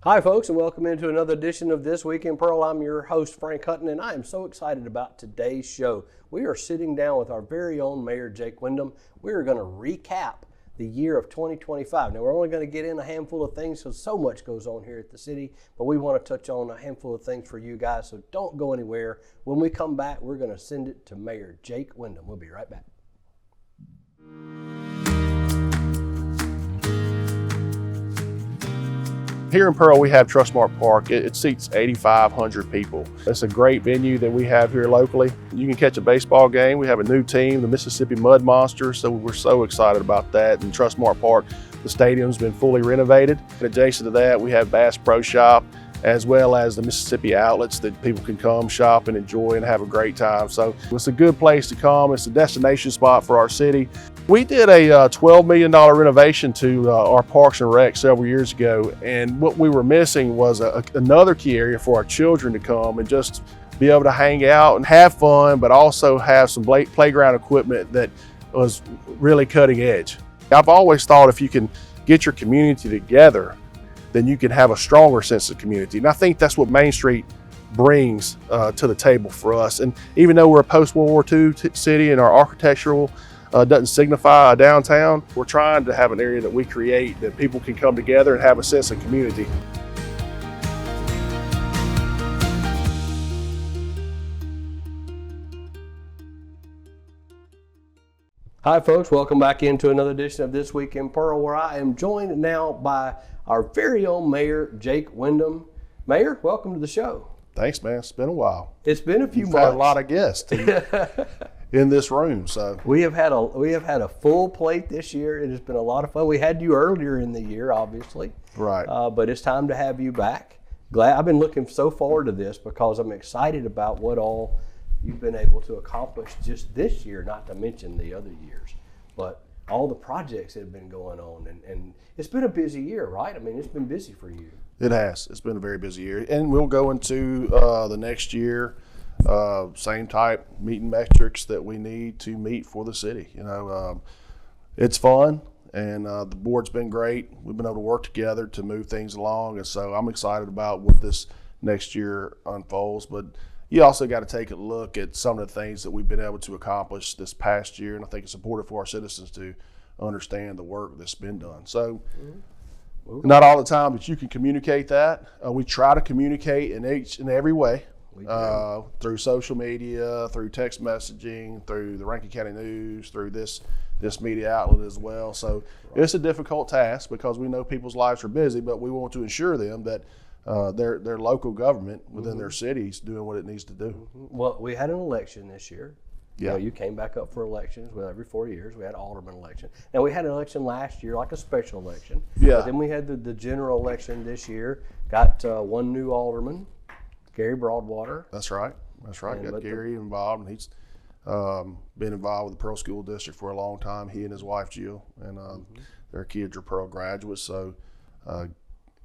Hi, folks, and welcome into another edition of This Week in Pearl. I'm your host, Frank Hutton, and I am so excited about today's show. We are sitting down with our very own Mayor, Jake Windham. We are going to recap the year of 2025. Now, we're only going to get in a handful of things because so much goes on here at the city, but we want to touch on a handful of things for you guys, so don't go anywhere. When we come back, we're going to send it to Mayor Jake Windham. We'll be right back. Here in Pearl, we have Trustmark Park. It seats 8,500 people. It's a great venue that we have here locally. You can catch a baseball game. We have a new team, the Mississippi Mud Monsters, so we're so excited about that. And Trustmark Park, the stadium's been fully renovated. And adjacent to that, we have Bass Pro Shop, as well as the Mississippi outlets that people can come shop and enjoy and have a great time. So it's a good place to come. It's a destination spot for our city. We did a $12 million renovation to our Parks and Rec several years ago, and what we were missing was another key area for our children to come and just be able to hang out and have fun, but also have some playground equipment that was really cutting edge. I've always thought if you can get your community together, then you can have a stronger sense of community. And I think that's what Main Street brings to the table for us. And even though we're a post-World War II city and our architectural doesn't signify a downtown, we're trying to have an area that we create that people can come together and have a sense of community. Hi, folks. Welcome back into another edition of This Week in Pearl, where I am joined now by our very own Mayor, Jake Windham. Mayor, welcome to the show. Thanks, man. It's been a while. It's been a few We've months. had a lot of guests in this room, so we have had a full plate this year. It has been a lot of fun. We had you earlier in the year, obviously, right. But it's time to have you back. I've been looking so forward to this because I'm excited about what all you've been able to accomplish just this year, not to mention the other years, but all the projects that have been going on. And it's been a busy year, right? I mean, it's been busy for you. It has. It's been a very busy year. And we'll go into the next year, same type meeting metrics that we need to meet for the city. You know, it's fun, and the board's been great. We've been able to work together to move things along, and so I'm excited about what this next year unfolds. But you also got to take a look at some of the things that we've been able to accomplish this past year, and I think it's important for our citizens to understand the work that's been done. So not all the time that you can communicate that. We try to communicate in each and every way, through social media, through text messaging, through the Rankin County News, through this media outlet as well. So it's a difficult task because we know people's lives are busy, but we want to ensure them that their local government within their cities doing what it needs to do. Well, we had an election this year. Yeah. You came back up for elections. Well, every 4 years we had an alderman election. Now we had an election last year, like a special election. Yeah. But then we had the general election this year. Got one new alderman, Gary Broadwater. That's right. Got Gary involved, and he's been involved with the Pearl School District for a long time. He and his wife Jill, and their kids are Pearl graduates. So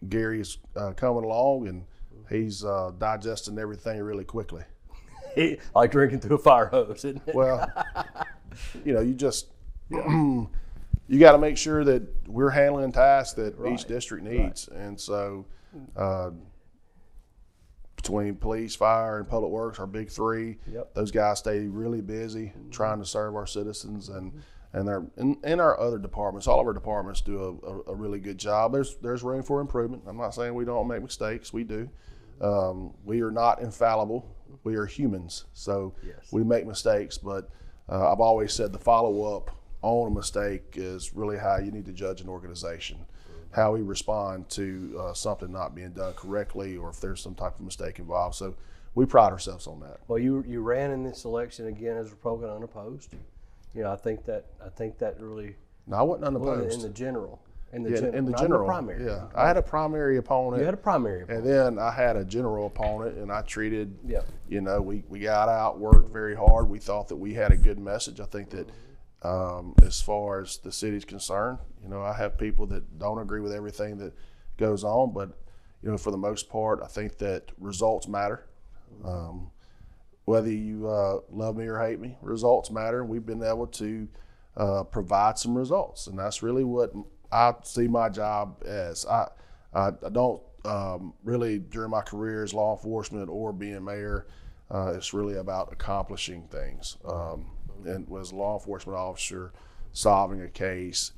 Gary is coming along, and he's digesting everything really quickly. Like drinking through a fire hose, isn't it? Well, you just you got to make sure that we're handling tasks that each district needs, and so between police, fire, and public works, our big three, those guys stay really busy trying to serve our citizens, and our other departments. All of our departments do a really good job. There's room for improvement. I'm not saying we don't make mistakes. We do. We are not infallible. We are humans, so we make mistakes, but I've always said the follow-up on a mistake is really how you need to judge an organization, how we respond to something not being done correctly, or if there's some type of mistake involved. So we pride ourselves on that. Well, you ran in this election again as Republican unopposed. I think that really. No, I wasn't unopposed. In the general. In the general primary. Yeah, I had a primary opponent. You had a primary opponent. And then I had a general opponent, and I treated, we got out, worked very hard. We thought that we had a good message. I think that as far as the city's concerned, I have people that don't agree with everything that goes on, but, for the most part, I think that results matter. Whether you love me or hate me, results matter. We've been able to provide some results, and that's really what I see my job as. I don't really, during my career as law enforcement or being mayor, it's really about accomplishing things. And as a law enforcement officer, solving a case,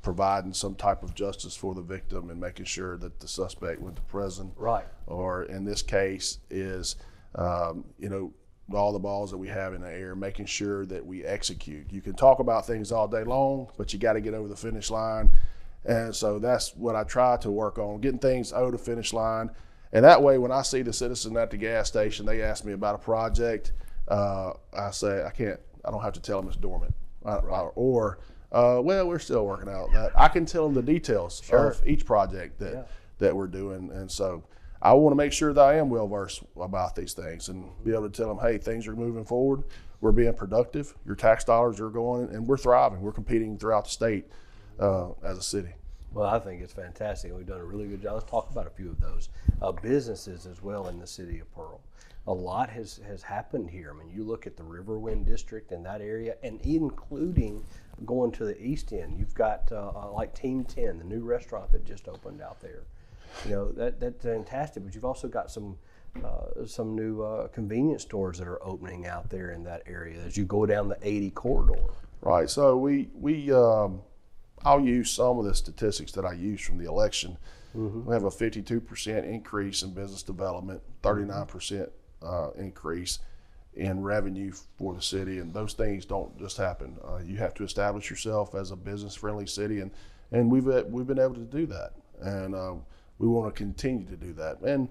providing some type of justice for the victim and making sure that the suspect went to prison. Right. Or in this case is, all the balls that we have in the air, making sure that we execute. You can talk about things all day long, but you got to get over the finish line. And so that's what I try to work on, getting things over the finish line. And that way, when I see the citizen at the gas station, they ask me about a project, I say, I don't have to tell them it's dormant. Well, we're still working out that. I can tell them the details of each project that we're doing. And so I want to make sure that I am well versed about these things and be able to tell them, hey, things are moving forward. We're being productive. Your tax dollars are going, and we're thriving. We're competing throughout the state as a city. Well, I think it's fantastic. We've done a really good job. Let's talk about a few of those businesses as well in the city of Pearl. A lot has happened here. I mean, you look at the Riverwind district in that area, and including going to the east end. You've got like Team 10, the new restaurant that just opened out there. That's fantastic. But you've also got some new convenience stores that are opening out there in that area as you go down the 80 corridor. Right. So I'll use some of the statistics that I used from the election. We have a 52% increase in business development, 39% increase in revenue for the city, and those things don't just happen. You have to establish yourself as a business-friendly city, and we've been able to do that, and we want to continue to do that. And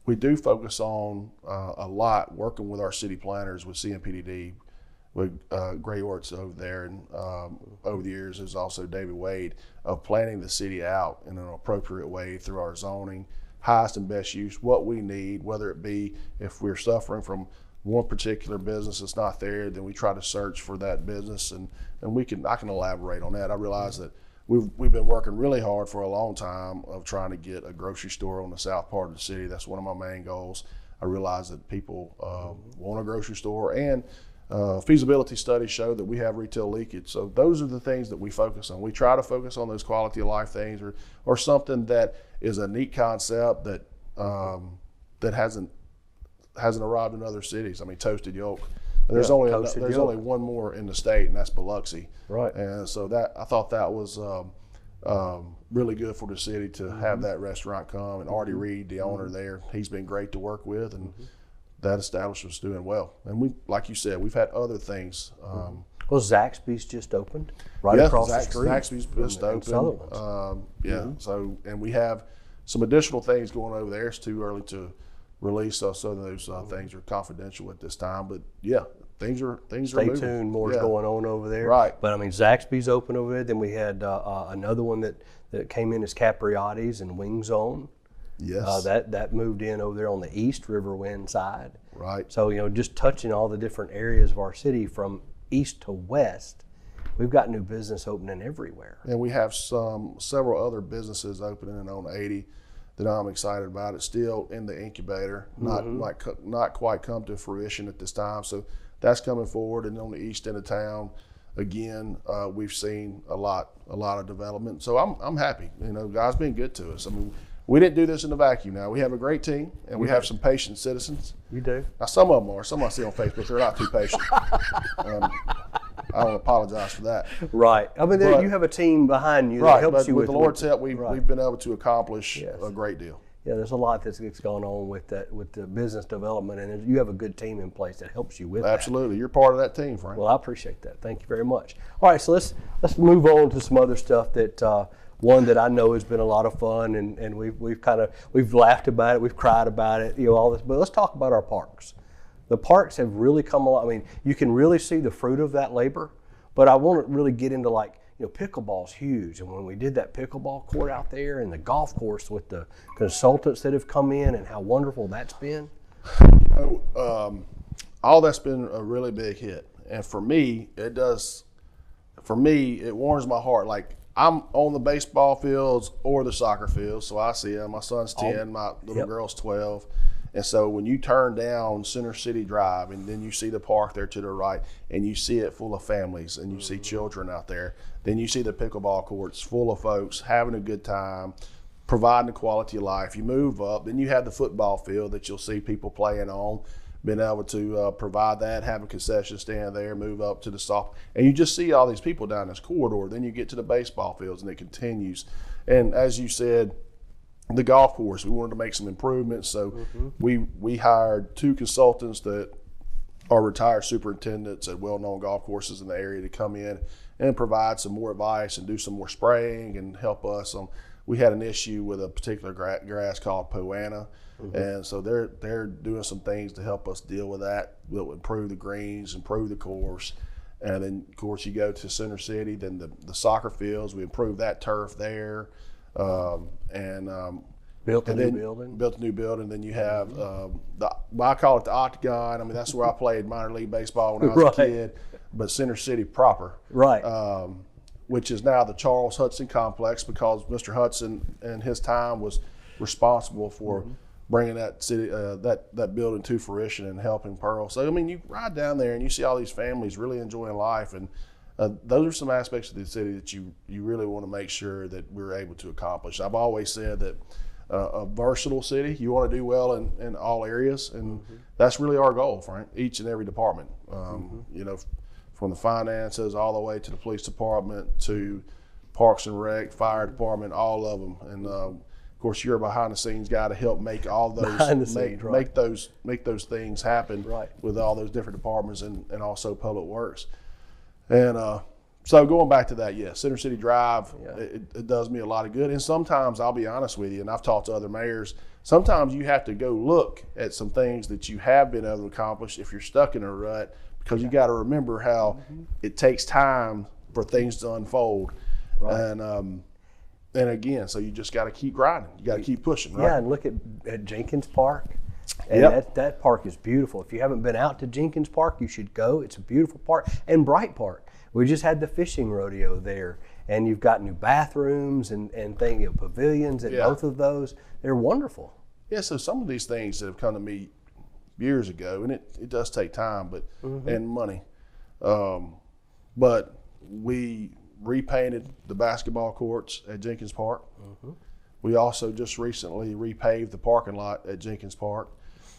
we do focus on a lot working with our city planners with CMPDD, with Gray Orts over there, and over the years there's also David Wade, of planning the city out in an appropriate way through our zoning, highest and best use, what we need, whether it be if we're suffering from one particular business that's not there, then we try to search for that business, and I can elaborate on that. I realize that we've been working really hard for a long time of trying to get a grocery store on the south part of the city. That's one of my main goals. I realize that people want a grocery store, and feasibility studies show that we have retail leakage. So those are the things that we focus on. We try to focus on those quality of life things, or something that is a neat concept that that hasn't arrived in other cities. I mean, Toasted Yolk. There's only one more in the state, and that's Biloxi. Right. And so I thought that was really good for the city to have that restaurant come. And Artie Reed, the owner there, he's been great to work with, and that establishment's doing well. And we, like you said, we've had other things. Well, Zaxby's just opened across the street. Zaxby's just opened. So, and we have some additional things going over there. It's too early to release, so those things are confidential at this time. But yeah, things are moving. Stay tuned. More's going on over there. Right. But I mean, Zaxby's open over there. Then we had another one that came in as Capriotti's and Wing Zone. Yes. That moved in over there on the East Riverwind side. Right. So just touching all the different areas of our city from east to west, we've got new business opening everywhere. And we have several other businesses opening on 80 that I'm excited about. It's still in the incubator, not quite come to fruition at this time. So that's coming forward. And on the east end of town, again, we've seen a lot of development. So I'm happy. God's been good to us. I mean, we didn't do this in a vacuum. Now we have a great team, and we have some patient citizens. You do. Now some of them are. Some I see on Facebook, they're not too patient. I don't apologize for that. Right. I mean, you have a team behind you that helps you with the Lord's help, we've been able to accomplish a great deal. Yeah, there's a lot that's going on with the business development, and you have a good team in place that helps you with that. Absolutely. You're part of that team, Frank. Well, I appreciate that. Thank you very much. All right, so let's move on to some other stuff that one that I know has been a lot of fun, and we've laughed about it, we've cried about it, all this. But let's talk about our parks. The parks have really come along. I mean, you can really see the fruit of that labor, but I want to really get into pickleball's huge. And when we did that pickleball court out there and the golf course with the consultants that have come in and how wonderful that's been. All that's been a really big hit. And for me, it warms my heart. Like, I'm on the baseball fields or the soccer fields, so I see them. My son's 10, my little girl's 12. And so when you turn down Center City Drive and then you see the park there to the right and you see it full of families and you see children out there, then you see the pickleball courts full of folks having a good time, providing a quality of life. You move up, then you have the football field that you'll see people playing on, being able to provide that, have a concession stand there, move up to the soft, and you just see all these people down this corridor. Then you get to the baseball fields and it continues. And as you said, the golf course, we wanted to make some improvements, so we hired 2 consultants that are retired superintendents at well-known golf courses in the area to come in and provide some more advice and do some more spraying and help us on. We had an issue with a particular grass called Poana, and so they're doing some things to help us deal with that. We'll improve the greens, improve the course, and then of course you go to Center City, then the soccer fields. We improved that turf there. Built a new building. Then you have I call it the Octagon. I mean, that's where I played minor league baseball when I was a kid, but Center City proper, which is now the Charles Hudson Complex, because Mr. Hudson and his time was responsible for bringing that city that building to fruition and helping Pearl. So I mean, you ride down there and you see all these families really enjoying life, and those are some aspects of the city that you really want to make sure that we're able to accomplish. I've always said that a versatile city, you want to do well in all areas, and that's really our goal, Frank, each and every department. You know, from the finances all the way to the police department to Parks and Rec, fire department, all of them. And of course, you're a behind the scenes guy to help make all those make those things happen with all those different departments and also Public Works. And so going back to that, yes, Center City Drive, it does me a lot of good. And sometimes, I'll be honest with you, and I've talked to other mayors, sometimes you have to go look at some things that you have been able to accomplish if you're stuck in a rut, because you got to remember how it takes time for things to unfold. And again, so you just got to keep grinding. You got to keep pushing, right? Yeah, and look at Jenkins Park. And that park is beautiful. If you haven't been out to Jenkins Park, you should go. It's a beautiful park. And Bright Park. We just had the fishing rodeo there, and you've got new bathrooms and pavilions at both of those. They're wonderful. Yeah, so some of these things that have come to me years ago, and it does take time and money, but we repainted the basketball courts at Jenkins Park. We also just recently repaved the parking lot at Jenkins Park,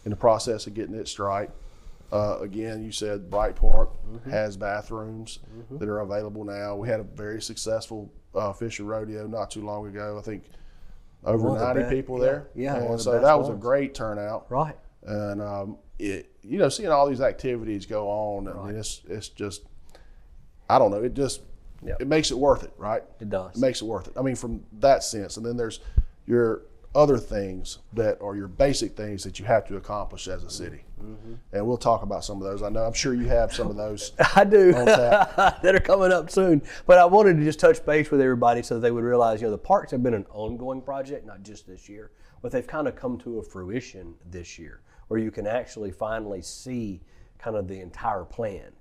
in the process of getting it striped. Again, you said Bright Park has bathrooms that are available now. We had a very successful fishing rodeo not too long ago. I think over 90 people there. Yeah, and so that was a great turnout. Right. And seeing all these activities go on, I mean, it's just, I don't know, it just it makes it worth it, right? It does. It makes it worth it. I mean, from that sense. And then there's your other things that are your basic things that you have to accomplish as a city. And we'll talk about some of those. I'm sure you have some of those. I do. That are coming up soon. But I wanted to just touch base with everybody so they would realize, the parks have been an ongoing project, not just this year, but they've kind of come to a fruition this year, where you can actually finally see kind of the entire plan,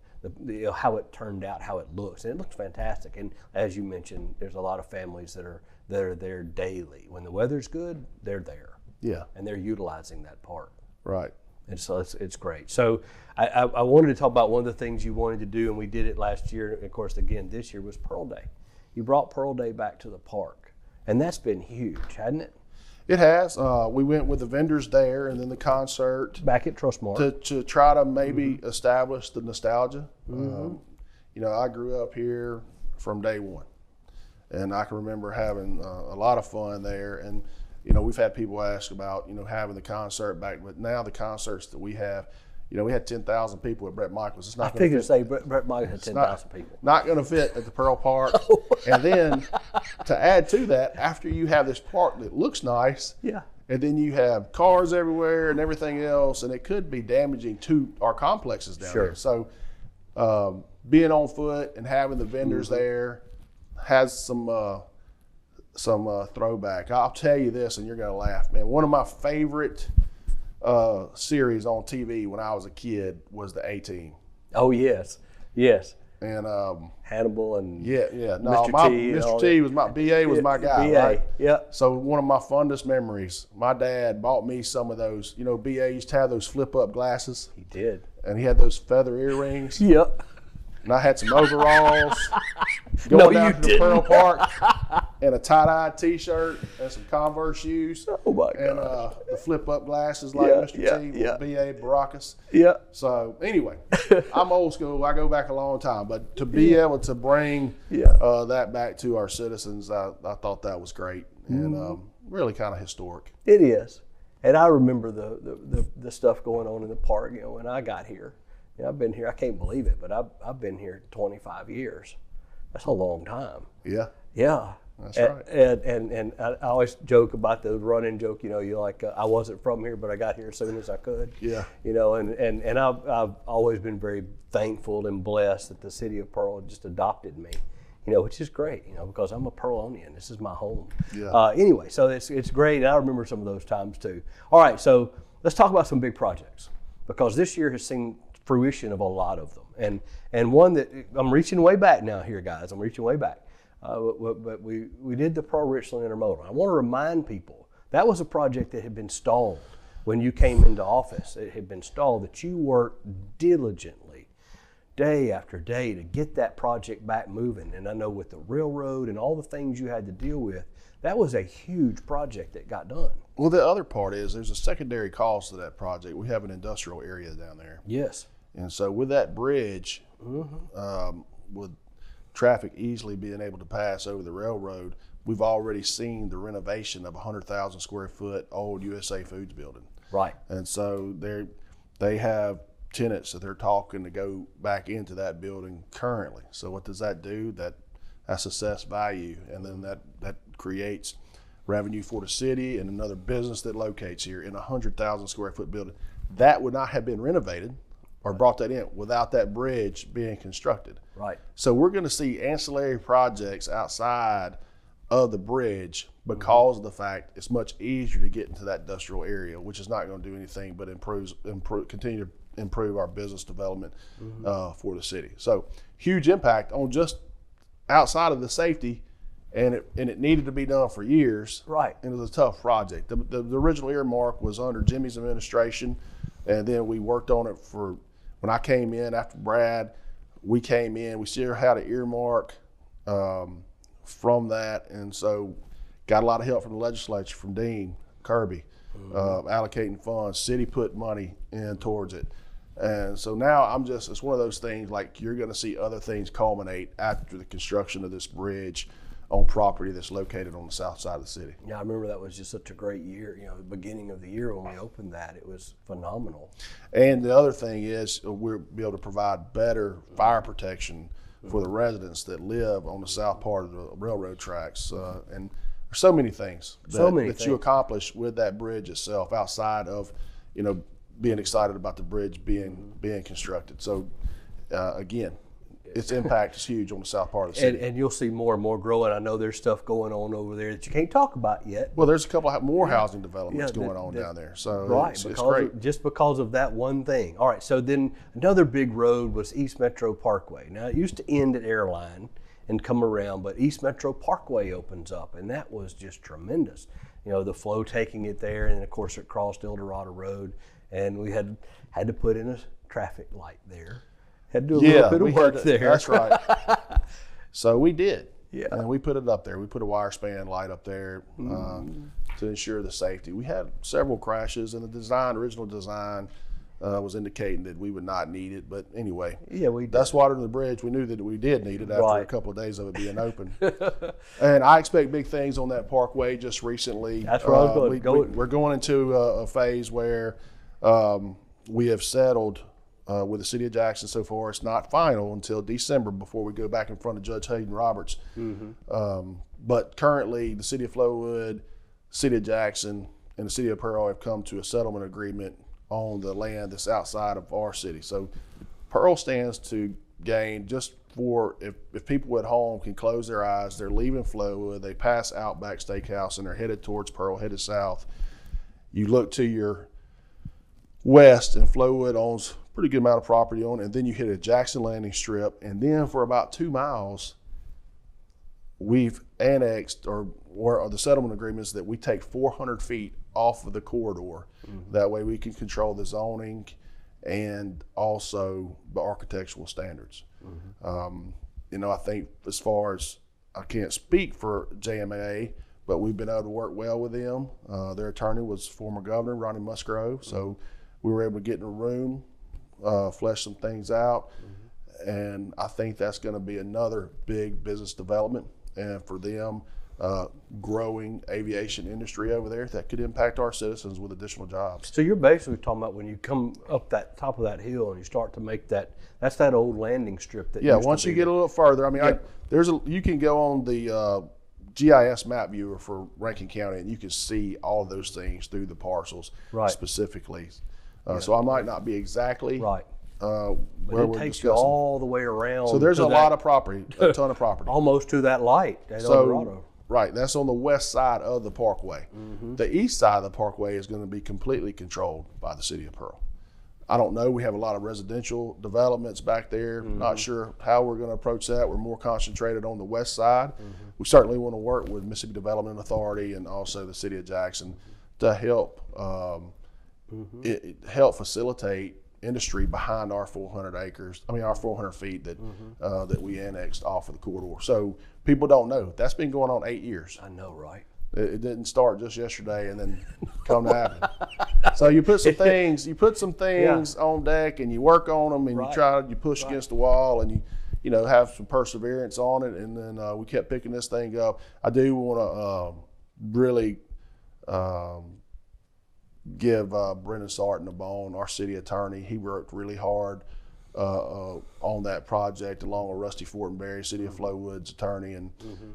how it turned out, how it looks. And it looks fantastic. And as you mentioned, there's a lot of families that are there daily. When the weather's good, they're there. Yeah. And they're utilizing that park. Right. And so it's great. So I wanted to talk about one of the things you wanted to do, and we did it last year. Of course, again, this year was Pearl Day. You brought Pearl Day back to the park, and that's been huge, hasn't it? It has. We went with the vendors there and then the concert. Back at Trustmark. To try to maybe establish the nostalgia. I grew up here from day one, and I can remember having a lot of fun there. And we've had people ask about, having the concert back, but now the concerts that we have, we had 10,000 people at Bret Michaels. It's not. I figured to say Bret Michaels had 10,000 people. Not going to fit at the Pearl Park. And then to add to that, after you have this park that looks nice, and then you have cars everywhere and everything else, and it could be damaging to our complexes down there. So being on foot and having the vendors there has some throwback. I'll tell you this, and you're going to laugh, man. One of my favorite series on TV when I was a kid was the A-Team. Oh, yes. And Hannibal and yeah. No, Mr. T and Mr. all T that. was BA was my guy, BA, right? yeah. So one of my fondest memories, my dad bought me some of those. You know, BA used to have those flip up glasses, He did. and he had those feather earrings. Yep. And I had some overalls No, going down you to the didn't. Pearl Park, and a tie-dye T-shirt and some Converse shoes. Oh my And God. the flip-up glasses like Yeah, Mr. yeah, T yeah. with BA Baracus. Yeah. So anyway, I'm old school. I go back a long time, but to be able to bring Yeah. that back to our citizens, I thought that was great and Mm-hmm. really kind of historic. It is. And I remember the stuff going on in the park, you know, when I got here. You know, I've been here, I can't believe it, but I've been here 25 years. That's a long time. Yeah, Yeah. That's right. And I always joke about the running joke, you know, you like, I wasn't from here, but I got here as soon as I could. Yeah. You know, and I've always been very thankful and blessed that the city of Pearl just adopted me, you know, which is great, you know, because I'm a Pearlonian. This is my home. Yeah. Anyway, so it's great. And I remember some of those times too. All right, so let's talk about some big projects, because this year has seen fruition of a lot of them. And one that, I'm reaching way back now here, guys. I'm reaching way back. But we did the Pearl Richland Intermodal. I want to remind people, that was a project that had been stalled when you came into office. It had been stalled, that you worked diligently day after day to get that project back moving. And I know with the railroad and all the things you had to deal with, that was a huge project that got done. Well, the other part is there's a secondary cost to that project. We have an industrial area down there. Yes. And so with that bridge, with traffic easily being able to pass over the railroad, we've already seen the renovation of a 100,000 square foot old USA Foods building. Right. And so they have tenants that they're talking to go back into that building currently. So what does that do? That's assessed value, and then that creates revenue for the city and another business that locates here in a 100,000 square foot building. That would not have been renovated or brought that in without that bridge being constructed. Right. So we're going to see ancillary projects outside of the bridge because of the fact it's much easier to get into that industrial area, which is not going to do anything but continue to improve our business development for the city. So huge impact on just outside of the safety, and it needed to be done for years. Right. And it was a tough project. The original earmark was under Jimmy's administration, and then we worked on it for, when I came in after Brad, we came in, we still had an earmark from that, and so got a lot of help from the legislature, from Dean Kirby, allocating funds. City put money in towards it. And so now it's one of those things, like, you're going to see other things culminate after the construction of this bridge on property that's located on the south side of the city. Yeah, I remember that was just such a great year. You know, the beginning of the year when we opened that, it was phenomenal. And the other thing is we'll be able to provide better fire protection for the residents that live on the south part of the railroad tracks. And there's so many things that you accomplish with that bridge itself, outside of, you know, being excited about the bridge being constructed. So again, its impact is huge on the south part of the city. And you'll see more and more growing. I know there's stuff going on over there that you can't talk about yet. Well, there's a couple more housing developments going on down there. So right, it's great. Just because of that one thing. All right, so then another big road was East Metro Parkway. Now, it used to end at Airline and come around, but East Metro Parkway opens up, and that was just tremendous. You know, the flow taking it there, and of course it crossed El Dorado Road, and we had to put in a traffic light there. Had to do a little bit of work there. That's right. So we did. Yeah. And we put it up there. We put a wire span light up there to ensure the safety. We had several crashes, and the original design was indicating that we would not need it. But anyway, that's water in the bridge. We knew that we did need it after a couple of days of it being open. And I expect big things on that parkway just recently. That's where I was going. We're going into a phase where we have settled with the city of Jackson so far. It's not final until December before we go back in front of Judge Hayden Roberts. But currently, the city of Flowood, the city of Jackson, and the city of Pearl have come to a settlement agreement on the land that's outside of our city. So Pearl stands to gain, just for if people at home can close their eyes, they're leaving Flowood, they pass Outback Steakhouse, and they're headed towards Pearl, headed south. You look to your west, and Flowood owns pretty good amount of property on it. And then you hit a Jackson Landing Strip. And then for about 2 miles, we've annexed or the settlement agreements that we take 400 feet off of the corridor. That way we can control the zoning and also the architectural standards. You know, I think as far as, I can't speak for JMA, but we've been able to work well with them. Their attorney was former Governor Ronnie Musgrove, so we were able to get in a room, flesh some things out, and I think that's going to be another big business development, and for them, growing aviation industry over there that could impact our citizens with additional jobs. So you're basically talking about when you come up that top of that hill and you start to make that's that old landing strip that Once you get a little further, I mean, you can go on the GIS map viewer for Rankin County and you can see all of those things through the parcels specifically. So I might not be exactly right. Where it takes you all the way around. So there's a lot of property, a ton of property. Almost to that light at Eldorado. Right, that's on the west side of the parkway. The east side of the parkway is going to be completely controlled by the city of Pearl. I don't know, we have a lot of residential developments back there. Not sure how we're going to approach that. We're more concentrated on the west side. We certainly want to work with Mississippi Development Authority and also the city of Jackson to help help facilitate industry behind our 400 feet that we annexed off of the corridor. So people don't know. That's been going on 8 years. I know, right? It didn't start just yesterday and then come to happen. So you put some things on deck and you work on them and you push against the wall and you know, have some perseverance on it. And then we kept picking this thing up. I do want to really give Brendan Sarton a bone, our city attorney. He worked really hard on that project along with Rusty Fortenberry, City of Flowood's attorney, and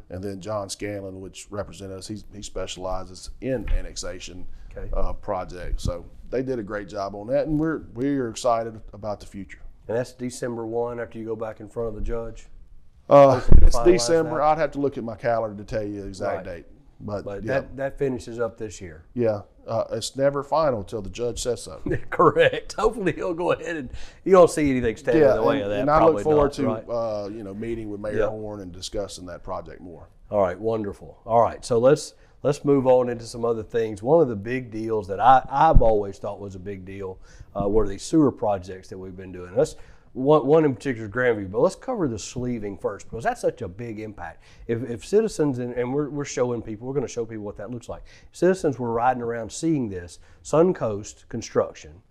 then John Scanlon, which represented us. He specializes in annexation projects. So they did a great job on that, and we're excited about the future. And that's December 1 after you go back in front of the judge? It's December. I'd have to look at my calendar to tell you the exact date. But yeah. that finishes up this year. Yeah, it's never final until the judge says so. Correct. Hopefully he'll go ahead and you don't see anything standing in the way of that. And I look forward to meeting with Mayor Horn and discussing that project more. All right, wonderful. All right, so let's move on into some other things. One of the big deals that I've always thought was a big deal were these sewer projects that we've been doing. One in particular is Grandview, but let's cover the sleeving first because that's such a big impact. If citizens, and we're showing people, we're going to show people what that looks like. If citizens were riding around seeing this, Suncoast Construction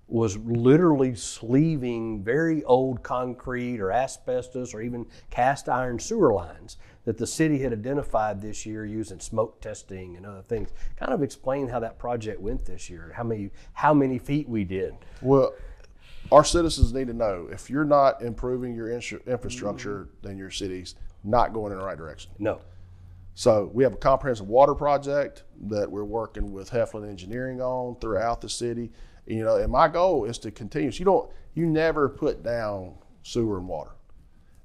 was literally sleeving very old concrete or asbestos or even cast iron sewer lines that the city had identified this year using smoke testing and other things. Kind of explain how that project went this year, how many feet we did. Well, our citizens need to know if you're not improving your infrastructure, then your city's not going in the right direction. No. So we have a comprehensive water project that we're working with Heflin Engineering on throughout the city. You know, and my goal is to continue. So you never put down sewer and water.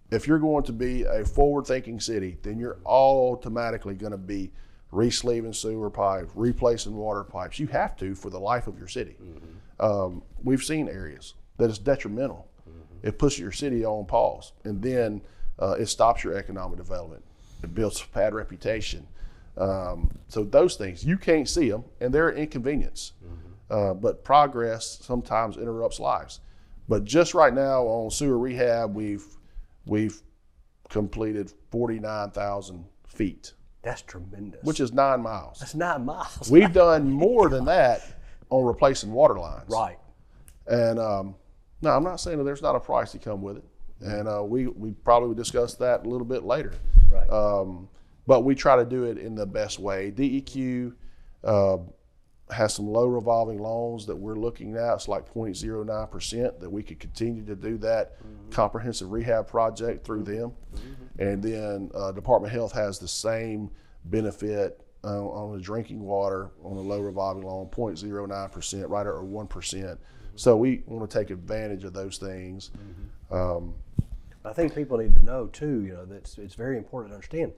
If you're going to be a forward-thinking city, then you're automatically going to be re-sleeving sewer pipes, replacing water pipes. You have to for the life of your city. We've seen areas that is detrimental. It puts your city on pause, and then it stops your economic development. It builds a bad reputation. So those things, you can't see them, and they're an inconvenience. But progress sometimes interrupts lives. But just right now on sewer rehab, we've completed 49,000 feet. That's tremendous. Which is 9 miles. That's 9 miles. We've done more than that on replacing water lines. Right. And no, I'm not saying that there's not a price to come with it. And we probably would discuss that a little bit later. Right. But we try to do it in the best way. DEQ has some low revolving loans that we're looking at. It's like 0.09% that we could continue to do that comprehensive rehab project through them. And then Department of Health has the same benefit on the drinking water on a low revolving loan, 0.09%, right, or 1%. So we want to take advantage of those things. I think people need to know too, you know, that it's very important to understand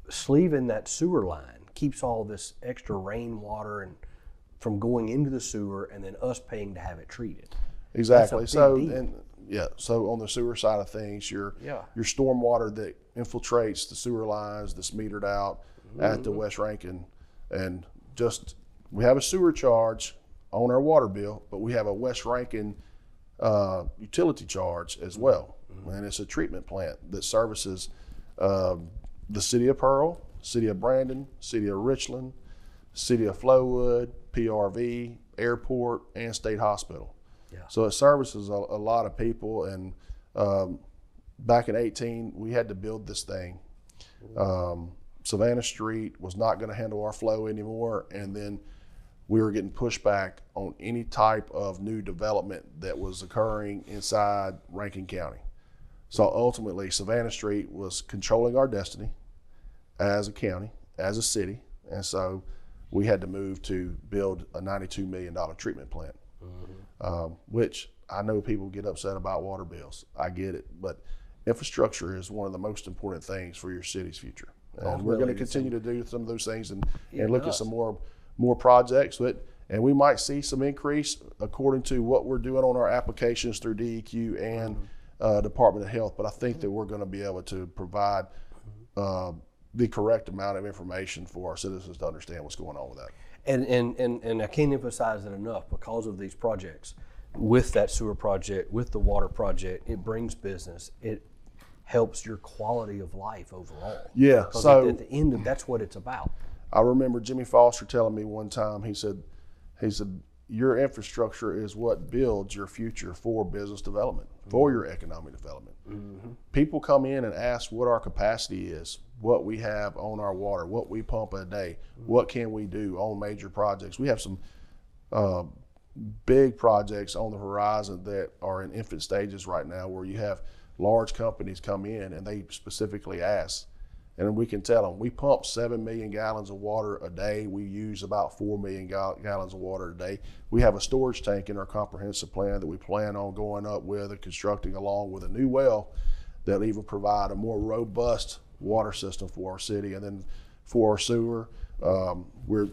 sleeving that sewer line keeps all this extra rainwater and from going into the sewer and then us paying to have it treated. Exactly. That's a big deal. And yeah, so on the sewer side of things, your stormwater that infiltrates the sewer lines that's metered out at the West Rankin, and just we have a sewer charge on our water bill, but we have a West Rankin utility charge as well, and it's a treatment plant that services the city of Pearl, city of Brandon, city of Richland, city of Flowood, PRV, airport, and state hospital. Yeah. So it services a lot of people, and back in 18, we had to build this thing. Savannah Street was not going to handle our flow anymore, and then we were getting pushback on any type of new development that was occurring inside Rankin County. So ultimately, Savannah Street was controlling our destiny as a county, as a city, and so we had to move to build a $92 million treatment plant, which I know people get upset about water bills. I get it, but infrastructure is one of the most important things for your city's future. And we're going to continue to do some of those things and look at some more projects, and we might see some increase according to what we're doing on our applications through DEQ and Department of Health. But I think that we're going to be able to provide the correct amount of information for our citizens to understand what's going on with that. And I can't emphasize it enough, because of these projects, with that sewer project, with the water project, it brings business. It helps your quality of life overall. Yeah. So at the end of that's what it's about. I remember Jimmy Foster telling me one time, he said, your infrastructure is what builds your future for business development, for your economic development. People come in and ask what our capacity is, what we have on our water, what we pump a day, what can we do on major projects. We have some big projects on the horizon that are in infant stages right now, where you have large companies come in and they specifically ask, and we can tell them, we pump 7 million gallons of water a day. We use about 4 million gallons of water a day. We have a storage tank in our comprehensive plan that we plan on going up with and constructing, along with a new well that'll even provide a more robust water system for our city. And then for our sewer, we're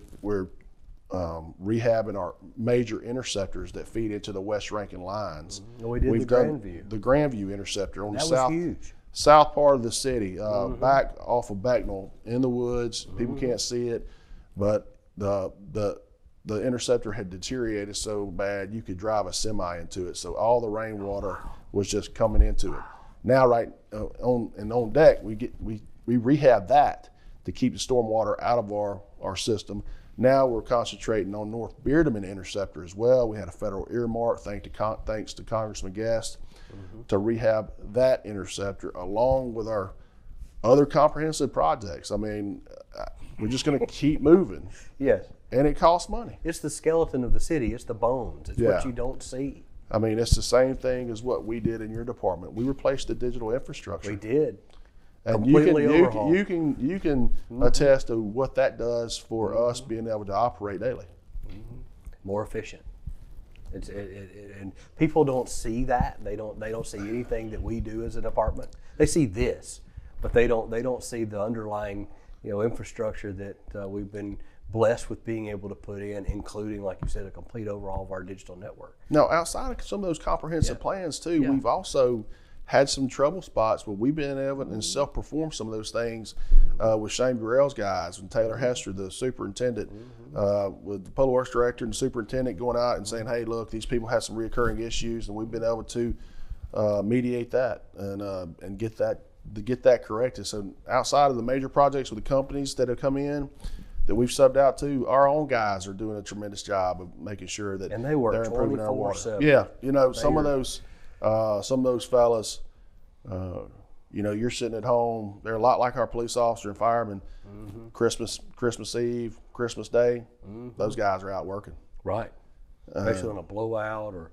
rehabbing our major interceptors that feed into the West Rankin lines. We did We've done the Grandview interceptor on the south part of the city, back off of Becknell in the woods. People can't see it, but the interceptor had deteriorated so bad you could drive a semi into it. So all the rainwater was just coming into it. Now, on deck, we rehab that to keep the stormwater out of our system. Now we're concentrating on North Beardeman interceptor as well. We had a federal earmark, thanks to Congressman Guest, to rehab that interceptor along with our other comprehensive projects. I mean, we're just going to keep moving. Yes. And it costs money. It's the skeleton of the city. It's the bones. It's what you don't see. I mean, it's the same thing as what we did in your department. We replaced the digital infrastructure. We did. And you can attest to what that does for us being able to operate daily. More efficient. And people don't see that. They don't see anything that we do as a department. They see this, but they don't see the underlying infrastructure that we've been blessed with being able to put in, including, like you said, a complete overhaul of our digital network. Now, outside of some of those comprehensive plans too, we've also had some trouble spots where we've been able to self-perform some of those things with Shane Burrell's guys and Taylor Hester, the superintendent, with the Public Works director and the superintendent going out and saying, hey, look, these people have some reoccurring issues, and we've been able to mediate that and get that corrected. So outside of the major projects with the companies that have come in that we've subbed out to, our own guys are doing a tremendous job of making sure that and they work they're improving our water. 24/7. Yeah, some of those fellas, you're sitting at home. They're a lot like our police officer and firemen. Christmas Eve, Christmas Day, those guys are out working. Right, especially on a blowout or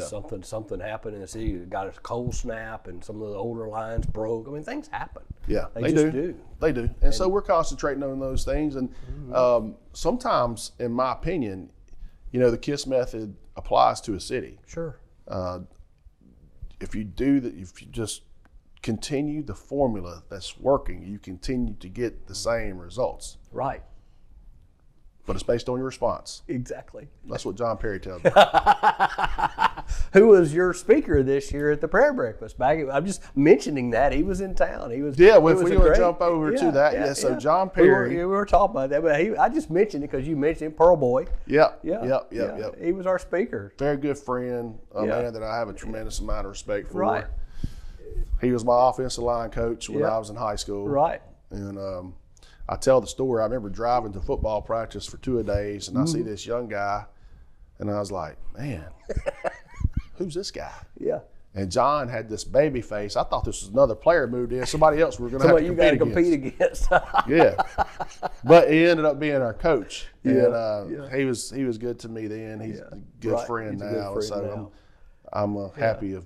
something happened in the city. You got a cold snap and some of the older lines broke. I mean, things happen. Yeah, they do. They do. And so we're concentrating on those things. And sometimes, in my opinion, the KISS method applies to a city. Sure. If you do that, if you just continue the formula that's working, you continue to get the same results. Right. but it's based on your response. Exactly. That's what John Perry tells me. Who was your speaker this year at the prayer breakfast? I'm just mentioning that he was in town. He was. Yeah, if we want to jump over to that. So John Perry. We were talking about that, but I just mentioned it because you mentioned him, Pearl Boy. Yep. He was our speaker. Very good friend, a man that I have a tremendous amount of respect for. Right. He was my offensive line coach when I was in high school. Right. And I tell the story. I remember driving to football practice for 2 days, and I see this young guy, and I was like, man, who's this guy? Yeah. And John had this baby face. I thought this was another player moved in, somebody else we were going to have to compete against. Yeah. But he ended up being our coach. And he was good to me then. He's a good friend now. I'm happy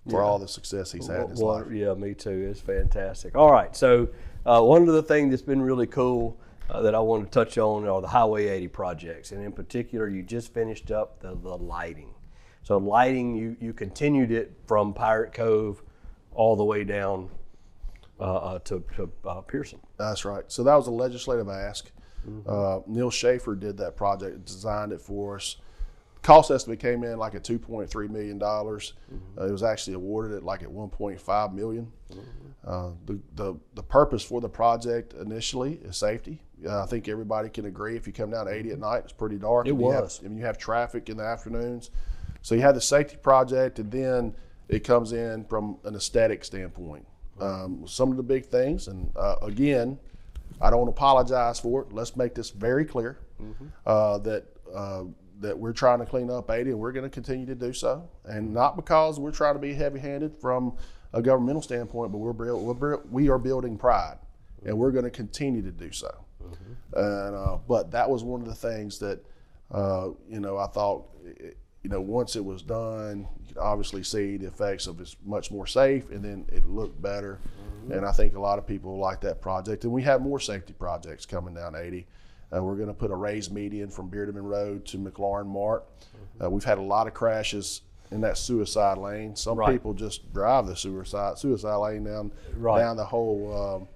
for all the success he's had in his life. Yeah, me too. It's fantastic. All right. So one of the things that's been really cool that I want to touch on are the Highway 80 projects. And in particular, you just finished up the lighting. So lighting, you continued it from Pirate Cove all the way down to Pearson. That's right. So that was a legislative ask. Neil Schaefer did that project, designed it for us. Cost estimate came in like at $2.3 million. It was actually awarded at like at $1.5 million. The purpose for the project initially is safety. I think everybody can agree if you come down 80 at night, it's pretty dark. You have traffic in the afternoons. So you have the safety project, and then it comes in from an aesthetic standpoint. Some of the big things, and again, I don't apologize for it. Let's make this very clear that we're trying to clean up 80, and we're going to continue to do so. And not because we're trying to be heavy-handed from a governmental standpoint, but we are building pride, and we're going to continue to do so. And but that was one of the things that I thought. Once it was done, you could obviously see the effects of it's much more safe, and then it looked better. And I think a lot of people like that project. And we have more safety projects coming down 80. We're going to put a raised median from Bearderman Road to McLaurin Mart. We've had a lot of crashes in that suicide lane. Some people just drive the suicide lane down the whole,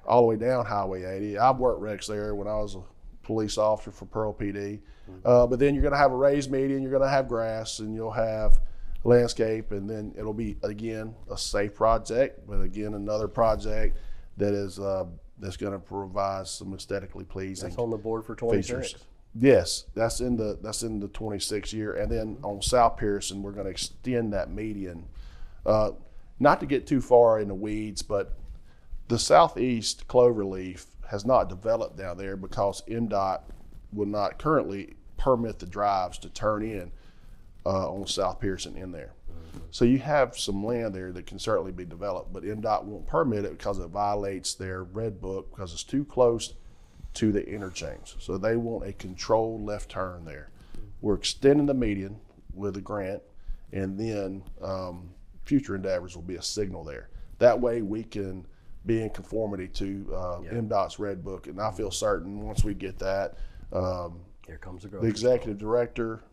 all the way down Highway 80. I've worked wrecks there when I was a police officer for Pearl PD. But then you're going to have a raised median, you're going to have grass, and you'll have landscape, and then it'll be, again, a safe project, but again, another project that is that's going to provide some aesthetically pleasing. That's on the board for 26. Features. Yes, that's in the 26 year, and then on South Pearson, we're going to extend that median. Not to get too far in the weeds, but the southeast cloverleaf has not developed down there because MDOT will not currently permit the drives to turn in on South Pearson in there. So you have some land there that can certainly be developed, but MDOT won't permit it because it violates their red book because it's too close to the interchange. So they want a controlled left turn there. We're extending the median with a grant, and then future endeavors will be a signal there. That way we can be in conformity to MDOT's red book, and I feel certain once we get that, here comes the executive director,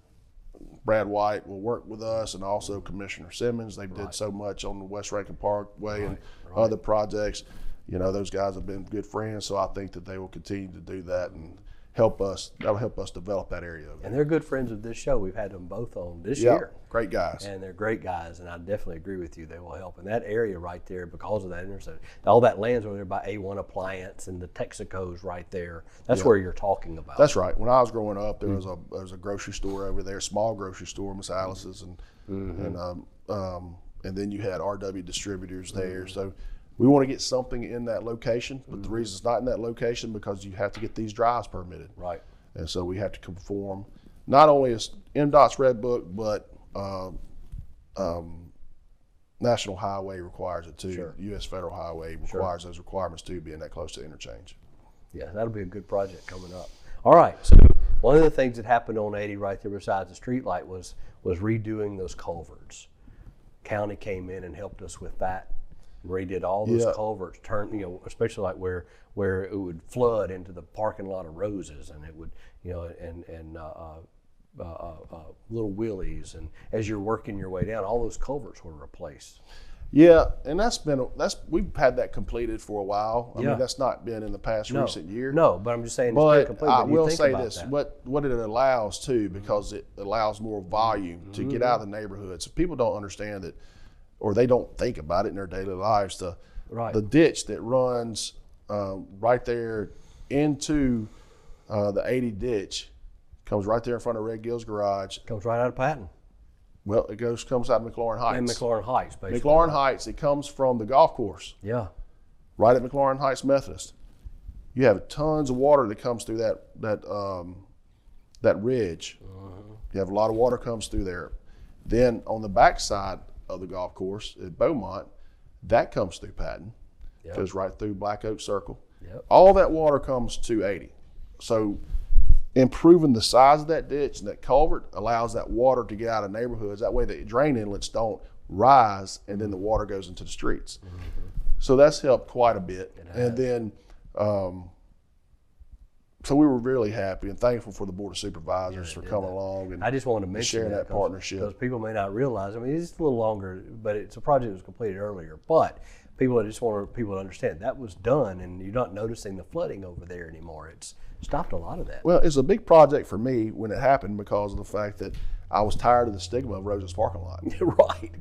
Brad White, will work with us, and also Commissioner Simmons. They did so much on the West Rankin Parkway and other projects. Those guys have been good friends, so I think that they will continue to do that and help us. That'll help us develop that area. And they're good friends of this show. We've had them both on this year. Great guys. And they're great guys, and I definitely agree with you. They will help. And that area right there, because of that intersection, all that land's over there by A1 Appliance and the Texaco's right there. That's where you're talking about. That's right. When I was growing up, there was a grocery store over there, small grocery store, Miss Alice's, and then you had RW Distributors there. So we want to get something in that location, but the reason it's not in that location because you have to get these drives permitted. Right. And so we have to conform, not only as MDOT's red book, but National Highway requires it too. Sure. U.S. Federal Highway requires those requirements too, being that close to interchange. Yeah, that'll be a good project coming up. All right, so one of the things that happened on 80 right there besides the street light was redoing those culverts. County came in and helped us with that. Redid all those culverts, especially like where it would flood into the parking lot of Roses, and it would, Little Willie's, and as you're working your way down, all those culverts were replaced. Yeah, and we've had that completed for a while. I Yeah. mean, that's not been in the past recent year. No, but I'm just saying it's been But complete. I When you will think say about this: that. what it allows too, because it allows more volume to get out of the neighborhood. So people don't understand that, or they don't think about it in their daily lives. Right. The ditch that runs right there into the 80 ditch comes right there in front of Red Gill's garage. Comes right out of Patton Well, it comes out of McLaurin Heights. and McLaurin Heights, basically. McLaurin Heights. It comes from the golf course. Yeah. Right at McLaurin Heights Methodist. You have tons of water that comes through that ridge. You have a lot of water comes through there. Then on the backside of the golf course at Beaumont, that comes through Patton. Yep. Goes right through Black Oak Circle. Yep. All that water comes to 80. So improving the size of that ditch and that culvert allows that water to get out of neighborhoods. That way the drain inlets don't rise and then the water goes into the streets. So that's helped quite a bit. And then, so we were really happy and thankful for the Board of Supervisors for coming along and I just wanted to mention sharing that partnership. because people may not realize. I mean, it's a little longer, but it's a project that was completed earlier. But people, I just want people to understand that was done, and you're not noticing the flooding over there anymore. It's stopped a lot of that. Well, it's a big project for me when it happened because of the fact that I was tired of the stigma of Rose's parking lot. Right.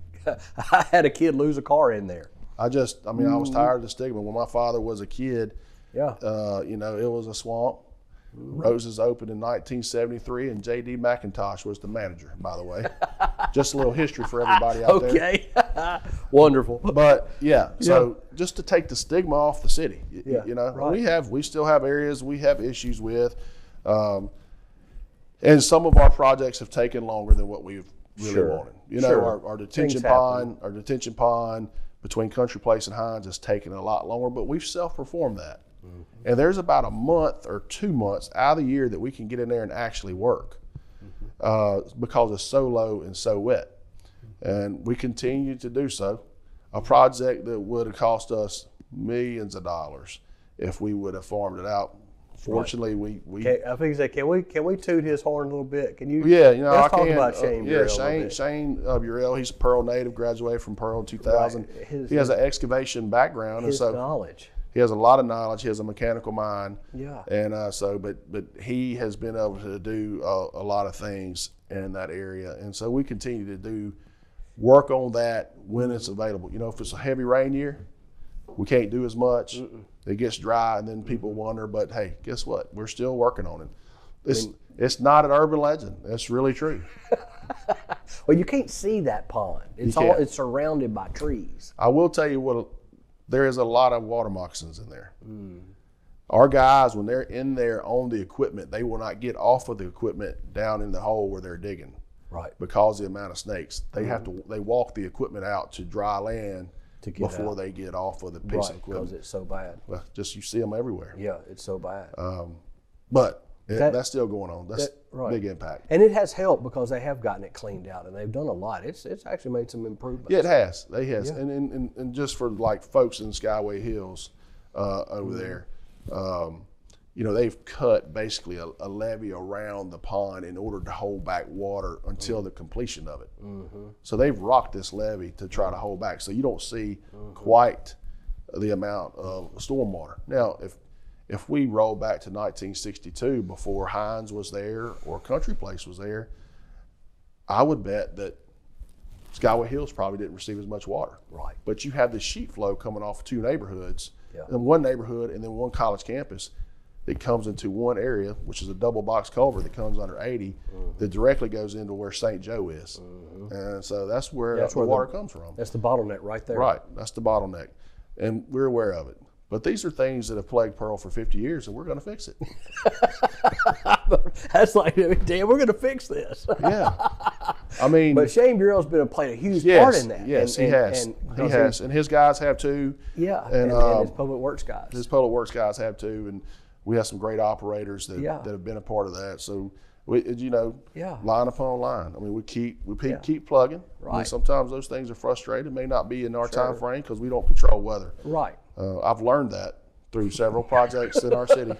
I had a kid lose a car in there. I was tired of the stigma. When my father was a kid, Yeah. it was a swamp. Roses opened in 1973, and J.D. McIntosh was the manager, by the way. Just a little history for everybody out there. Okay. Wonderful. But yeah, so just to take the stigma off the city, Yeah, right. we still have areas we have issues with, and some of our projects have taken longer than what we've really Sure, wanted. sure. Our Things detention pond between Country Place and Hines has taken a lot longer, but we've self-performed that. And there's about a month or 2 months out of the year that we can get in there and actually work because it's so low and so wet. And we continue to do so. A project that would have cost us millions of dollars if we would have farmed it out. Fortunately, we I think he said, can we toot his horn a little bit? Can you? Yeah, Let's I talk can. about Shane Burrell a little bit. Shane Burrell. He's a Pearl native, graduated from Pearl in 2000. Right. He has an excavation background, His and so knowledge. he has a lot of knowledge. He has a mechanical mind. Yeah. And but he has been able to do a lot of things in that area, and so we continue to do work on that when it's available. If it's a heavy rain year, we can't do as much. It gets dry, and then people wonder. But hey, guess what? We're still working on it. It's not an urban legend. That's really true. Well, you can't see that pond. It's can't. it's surrounded by trees. I will tell you what. There is a lot of water moccasins in there. Our guys, when they're in there on the equipment, they will not get off of the equipment down in the hole where they're digging. Right. Because of the amount of snakes. They walk the equipment out to dry land To get before out. they get off of the piece Right, of because equipment. it's so bad. Well, you see them everywhere. Yeah, it's so bad. But That- that's still going on. That's right. big impact. And it has helped because they have gotten it cleaned out, and they've done a lot. It's actually made some improvements. Yeah, it has. They has. Yeah. And just for like folks in Skyway Hills over there, they've cut basically a levee around the pond in order to hold back water until the completion of it. So they've rocked this levee to try to hold back. So you don't see quite the amount of stormwater. Now, if we roll back to 1962, before Hines was there or Country Place was there, I would bet that Skyway Hills probably didn't receive as much water. Right. But you have the sheet flow coming off two neighborhoods, Yeah. and one neighborhood and then one college campus that comes into one area, which is a double box culvert that comes under 80 that directly goes into where St. Joe is. And so that's where the water comes from. That's the bottleneck right there. Right, that's the bottleneck. And we're aware of it. But these are things that have plagued Pearl for 50 years, and we're going to fix it. That's like, damn, we're going to fix this. Yeah. I mean, But Shane Burrell's played a huge yes, part in that. yes, And- he has. and He because has. And his guys have too. Yeah, And, and his public works guys. His public works guys have too. And we have some great operators that, Yeah. that have been a part of that. So, Yeah. line upon line. I mean, we keep plugging. I mean, Right. sometimes those things are frustrating. It may not be in our Sure. time frame because we don't control weather. Right. I've learned that through several projects in our city.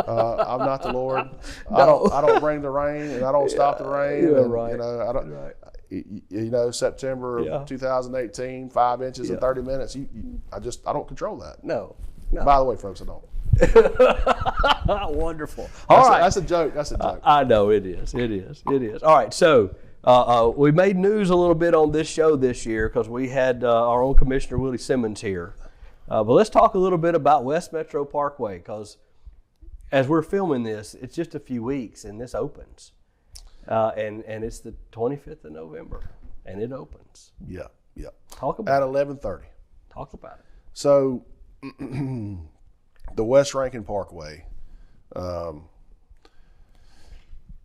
I'm not the Lord. No. I don't bring the rain, and I don't stop the rain. You're and, right. You know, I don't. Right. You know, September of 2018, 5 inches in 30 minutes. I don't control that. No. By the way, folks, I don't. Wonderful. All right. That's a joke. That's a joke. I know it is. It is. It is. All right. So we made news a little bit on this show this year because we had our own Commissioner Willie Simmons here. But let's talk a little bit about West Metro Parkway because as we're filming this, it's just a few weeks and this opens. And it's the 25th of November and it opens. Yeah. Talk about At 11:30. Talk about it. So the West Rankin Parkway,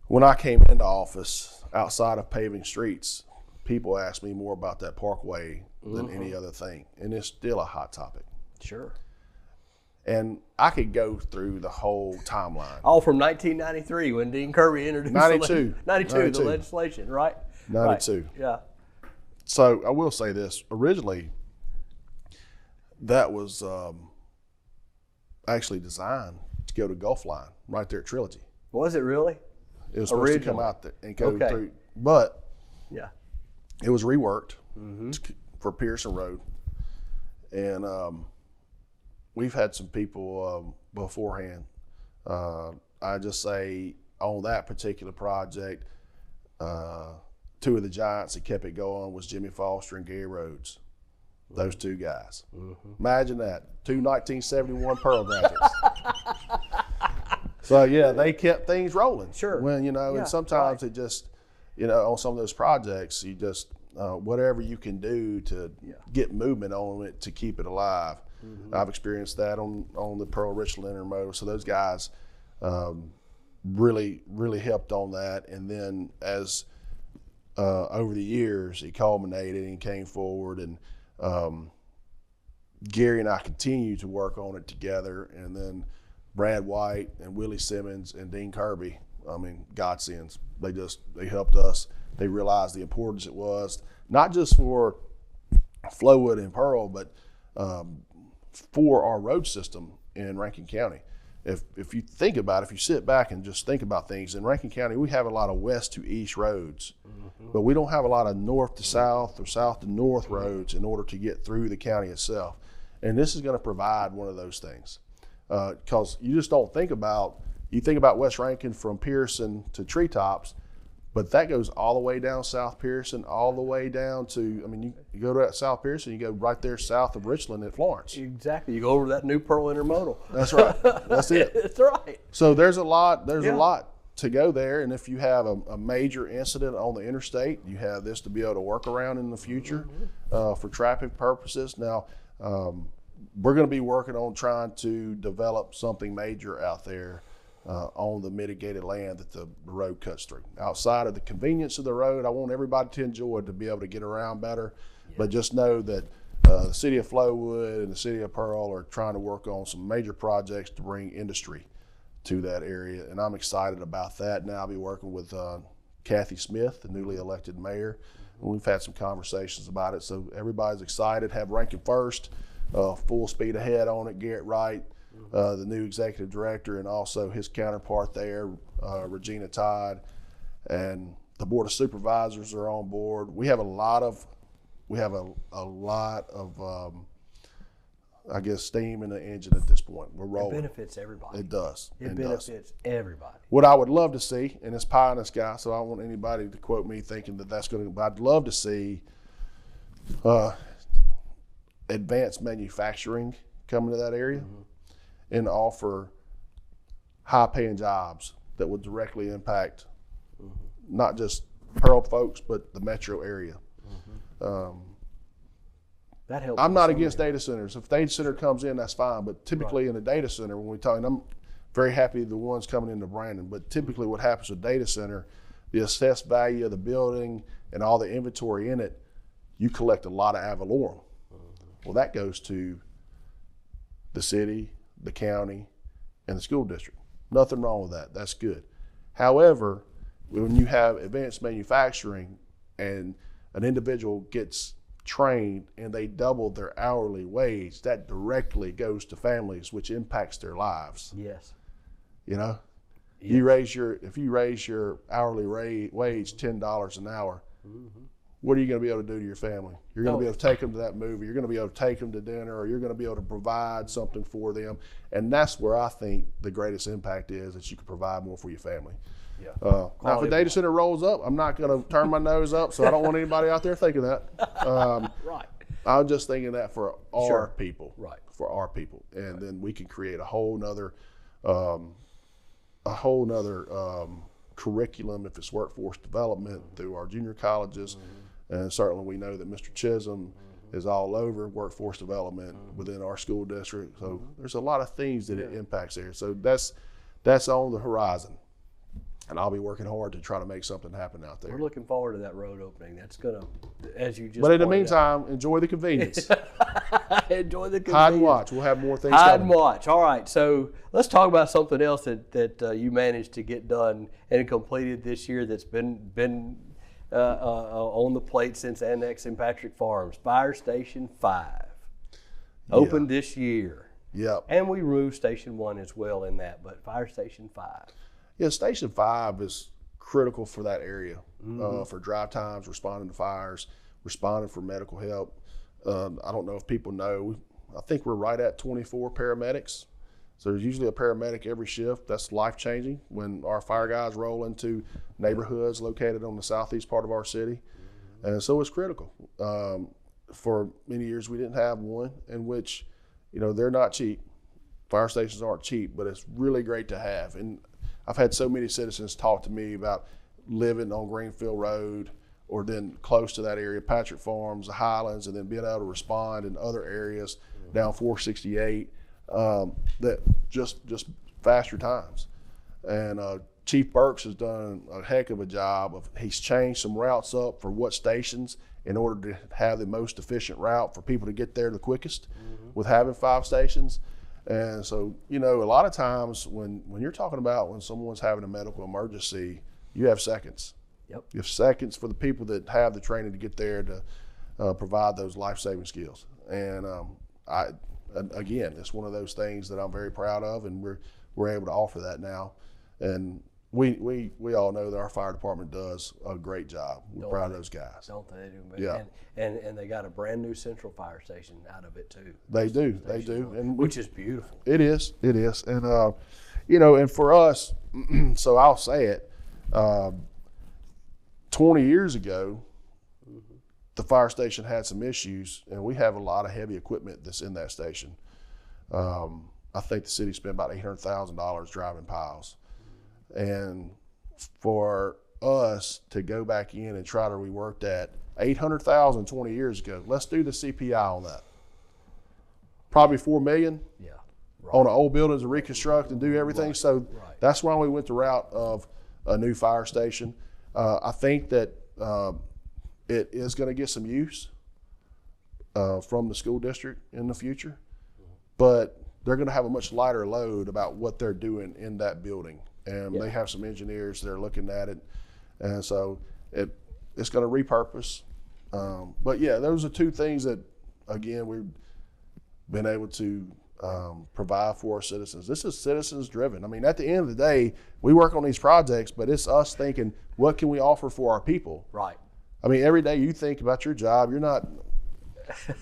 when I came into office, outside of paving streets, people asked me more about that parkway than any other thing. And it's still a hot topic. Sure. And I could go through the whole timeline. All from 1993 when Dean Kirby introduced 92. 92, the legislation, right? 92. Right. Yeah. So I will say this. Originally, that was actually designed to go to Gulf Line right there at Trilogy. Was it really? It was supposed to come out there and go Okay. through, but Yeah. it was reworked for Pearson Road. And we've had some people beforehand. I just say on that particular project, two of the giants that kept it going was Jimmy Foster and Gary Rhodes. Those two guys. Imagine that. Two 1971 Pearl graduates. So yeah, they kept things rolling. Sure. When, you know, Yeah, and sometimes it just, you know, on some of those projects, you just, whatever you can do to get movement on it to keep it alive. I've experienced that on the Pearl Richland Intermodal. So those guys really helped on that. And then as over the years, it culminated and came forward, and Gary and I continued to work on it together. And then Brad White and Willie Simmons and Dean Kirby, I mean, godsends. They helped us. They realized the importance it was, not just for Flowood and Pearl, but for our road system in Rankin County. If you think about it, if you sit back and just think about things, in Rankin County, we have a lot of west to east roads, but we don't have a lot of north to south or south to north roads in order to get through the county itself. And this is going to provide one of those things. Because you just don't think about, you think about West Rankin from Pearson to Treetops, but that goes all the way down South Pearson, all the way down to, I mean, you go to South Pearson, you go right there south of Richland at Florence. Exactly. You go over that new Pearl Intermodal. That's right. That's it. That's right. So there's a lot to go there. And if you have a major incident on the interstate, you have this to be able to work around in the future for traffic purposes. Now, we're going to be working on trying to develop something major out there on the mitigated land that the road cuts through. Outside of the convenience of the road, I want everybody to enjoy it, to be able to get around better. But just know that the city of Flowood and the city of Pearl are trying to work on some major projects to bring industry to that area. And I'm excited about that. Now I'll be working with Kathy Smith, the newly elected mayor. And we've had some conversations about it. So everybody's excited. Have Rankin First, full speed ahead on it. Garrett Wright, the new executive director, and also his counterpart there, Regina Todd, and the board of supervisors are on board. We have a lot of I guess, steam in the engine at this point. We're rolling. It benefits everybody. It does. It benefits everybody. What I would love to see, and it's pie in the sky, so I don't want anybody to quote me thinking that's going to, but I'd love to see advanced manufacturing coming to that area and offer high-paying jobs that would directly impact not just Pearl folks, but the metro area. That helps. I'm not against data centers. If data center comes in, that's fine. But typically in a data center, when we talk, and I'm very happy the ones coming into Brandon, but typically what happens with data center, the assessed value of the building and all the inventory in it, you collect a lot of ad valorem. Well, that goes to the city, the county, and the school district. Nothing wrong with that. That's good. However, when you have advanced manufacturing and an individual gets trained and they doubled their hourly wage, that directly goes to families, which impacts their lives. Yes. You know, Yes. if you raise your hourly wage $10 an hour, what are you going to be able to do to your family? You're going to be able to take them to that movie. You're going to be able to take them to dinner, or you're going to be able to provide something for them. And that's where I think the greatest impact is, that you can provide more for your family. Yeah. Now, if a data center rolls up, I'm not going to turn my nose up, so I don't want anybody out there thinking that. Right. I'm just thinking that for our Sure. people. Right. For our people. And then we can create a whole nother curriculum, if it's workforce development, through our junior colleges. And certainly we know that Mr. Chisholm is all over workforce development within our school district. So there's a lot of things that it impacts there. So that's on the horizon. And I'll be working hard to try to make something happen out there. We're looking forward to that road opening. That's going to, as you just But in the pointed meantime, enjoy the convenience. out, enjoy the convenience. Hide and watch. We'll have more things Hide and coming. watch. All right. So let's talk about something else that you managed to get done and completed this year that's been on the plate since annexing Patrick Farms. Fire Station 5 opened this year. Yep. And we removed Station 1 as well in that, but Fire Station 5. Yeah, Station 5 is critical for that area, for drive times, responding to fires, responding for medical help. I don't know if people know, I think we're right at 24 paramedics. So there's usually a paramedic every shift. That's life-changing when our fire guys roll into neighborhoods located on the southeast part of our city. And so it's critical. For many years, we didn't have one, in which, you know, they're not cheap. Fire stations aren't cheap, but it's really great to have. And I've had so many citizens talk to me about living on Greenfield Road, or then close to that area, Patrick Farms, the Highlands, and then being able to respond in other areas down 468, that just faster times. And Chief Burks has done a heck of a job he's changed some routes up for what stations in order to have the most efficient route for people to get there the quickest with having 5 stations. And so, you know, a lot of times when you're talking about when someone's having a medical emergency, you have seconds. Yep. You have seconds for the people that have the training to get there to provide those life-saving skills. And again, it's one of those things that I'm very proud of, and we're able to offer that now. And we all know that our fire department does a great job. We're proud of those guys. Don't they do? Yeah. And they got a brand new central fire station out of it too. They do. And which is beautiful. It is. And, you know, and for us, so I'll say it, 20 years ago, the fire station had some issues, and we have a lot of heavy equipment that's in that station. I think the city spent about $800,000 driving piles. And for us to go back in and try to rework that, $800,000 20 years ago, let's do the CPI on that. Probably $4 million. Yeah. Right. On an old building to reconstruct and do everything. Right. So Right. that's why we went the route of a new fire station. I think that it is going to get some use from the school district in the future, but they're going to have a much lighter load about what they're doing in that building. And they have some engineers that are looking at it. And so it's going to repurpose. But yeah, those are 2 things that, again, we've been able to provide for our citizens. This is citizens driven. I mean, at the end of the day, we work on these projects, but it's us thinking, what can we offer for our people? Right. I mean, every day you think about your job, you're not,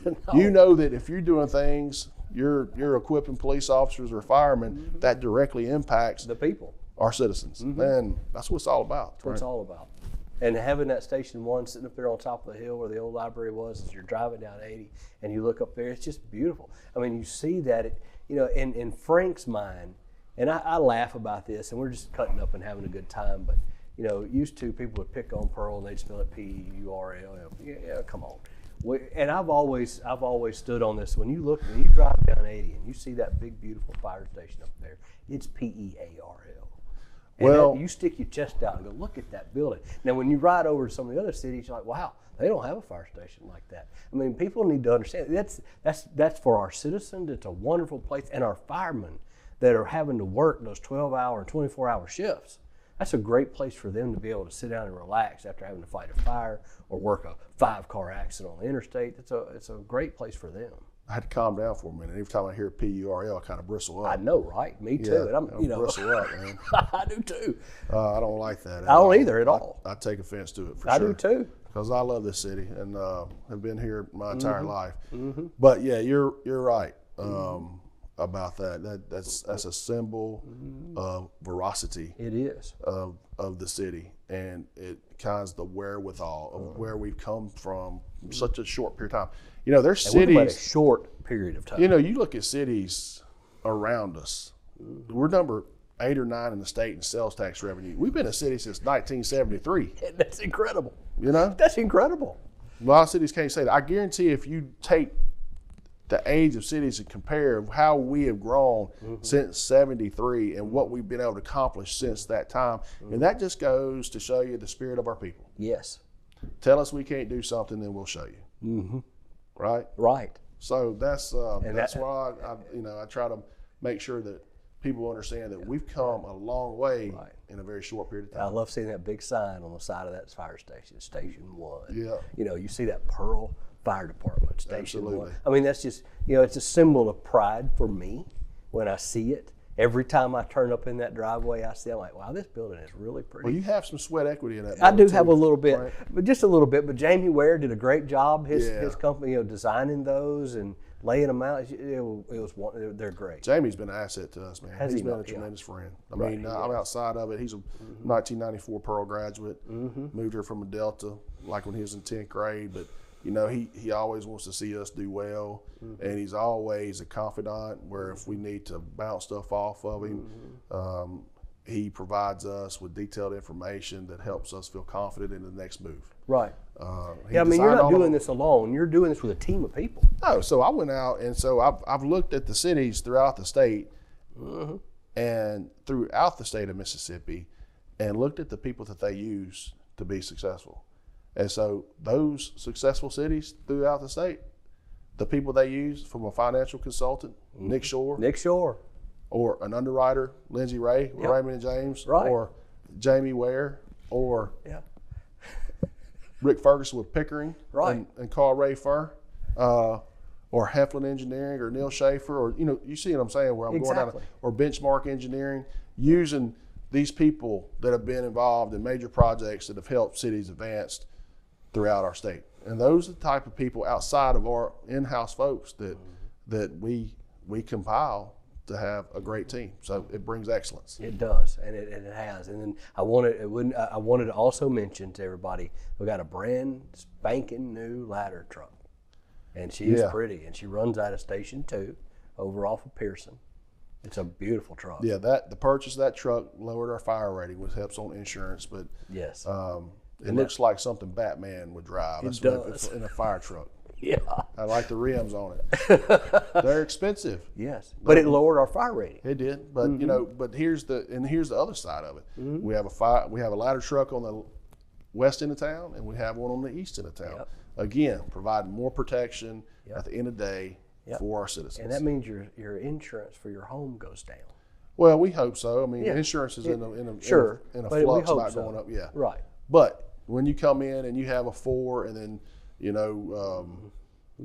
No. you know that if you're doing things, you're equipping police officers or firemen, that directly impacts The people. our citizens. And that's what it's all about. That's what it's all about. And having that Station 1 sitting up there on top of the hill where the old library was, as you're driving down 80 and you look up there, it's just beautiful. I mean, you see that, you know, in Frank's mind, and I laugh about this, and we're just cutting up and having a good time, but, you know, used to people would pick on Pearl and they'd spell it P-U-R-L. Yeah, come on. And I've always stood on this. When you drive down 80 and you see that big, beautiful fire station up there, it's P-E-A-R-L. And Well, you stick your chest out and go, look at that building. Now, when you ride over to some of the other cities, you're like, wow, they don't have a fire station like that. I mean, people need to understand that's for our citizens. It's a wonderful place, and our firemen that are having to work those 12-hour and 24-hour shifts. That's a great place for them to be able to sit down and relax after having to fight a fire or work a 5-car accident on the interstate. It's a great place for them. I had to calm down for a minute. Every time I hear PURL, I kind of bristle up. I know, right? Me too. Yeah, and I'm bristle up, man. I do too. I don't like that. I don't either at all. I take offense to it for I sure. do too. Because I love this city and have been here my entire life. Mm-hmm. But yeah, you're right about that. That's a symbol of veracity. It is. Of the city, and it kind of the wherewithal of where we've come from in such a short period of time. You know, there's And we're about a cities. short period of time. You know, you look at cities around us. We're number 8 or 9 in the state in sales tax revenue. We've been a city since 1973. That's incredible. You know, That's incredible. a lot of cities can't say that. I guarantee if you take the age of cities and compare how we have grown since 73 and what we've been able to accomplish since that time, and that just goes to show you the spirit of our people. Yes. Tell us we can't do something, then we'll show you. Right? Right. So that's that- why I try to make sure that people understand that we've come a long way in a very short period of I time. love seeing that big sign on the side of that fire station, Station 1. Yeah. You know, you see that Pearl Fire Department, Station 1. Absolutely. I mean, that's just, it's a symbol of pride for me when I see it. Every time I turn up in that driveway, I'm like, wow, this building is really pretty. Well, you have some sweat equity in that. I do building, have too, a little bit, right? but just a little bit. But Jamie Ware did a great job. His Yeah. company, designing those and laying them out. They're great. Jamie's been an asset to us, man. Has He's he been not? a tremendous friend. I Right, mean, he I'm outside of it. He's a 1994 Pearl graduate. Moved here from a Delta, like when he was in 10th grade. But he always wants to see us do well, and he's always a confidant. Where if we need to bounce stuff off of him, he provides us with detailed information that helps us feel confident in the next move. Right. He Yeah, I mean, you're designed not all doing the- this alone. You're doing this with a team of people. No, so I went out, and so I've looked at the cities throughout the state and throughout the state of Mississippi and looked at the people that they use to be successful. And so those successful cities throughout the state, the people they use from a financial consultant, Nick Shore, Nick Shore. or an underwriter, Lindsay Ray, with Yep. Raymond and James, Right. or Jamie Ware, or Yeah. Rick Ferguson with Pickering Right. and Carl Ray Fur, or Heflin Engineering or Neil Schaefer, or you see what I'm saying, where I'm going down, Exactly. or Benchmark Engineering, using these people that have been involved in major projects that have helped cities advance throughout our state. And those are the type of people outside of our in-house folks that we compile to have a great team. So it brings excellence. It does, and it has. And then I wanted to also mention to everybody, we got a brand spanking new ladder truck, and she's Yeah. pretty, and she runs out of Station 2 over off of Pearson. It's a beautiful truck. Yeah, the purchase of that truck lowered our fire rating, which helps on insurance, but Yes. it looks like something Batman would drive. It That's what does. it's in a fire truck. Yeah. I like the rims on it. They're expensive. Yes. But it lowered our fire rating. It did, but but here's the other side of it. We have a ladder truck on the west end of town, and we have one on the east end of town. Yep. Again, providing more protection Yep. at the end of the day Yep. for our citizens. And that means your insurance for your home goes down. Well, we hope so. I mean, Yeah. insurance is in a Sure, in a but we flux hope about so. going up. Yeah, Right. But when you come in and you have a 4, and then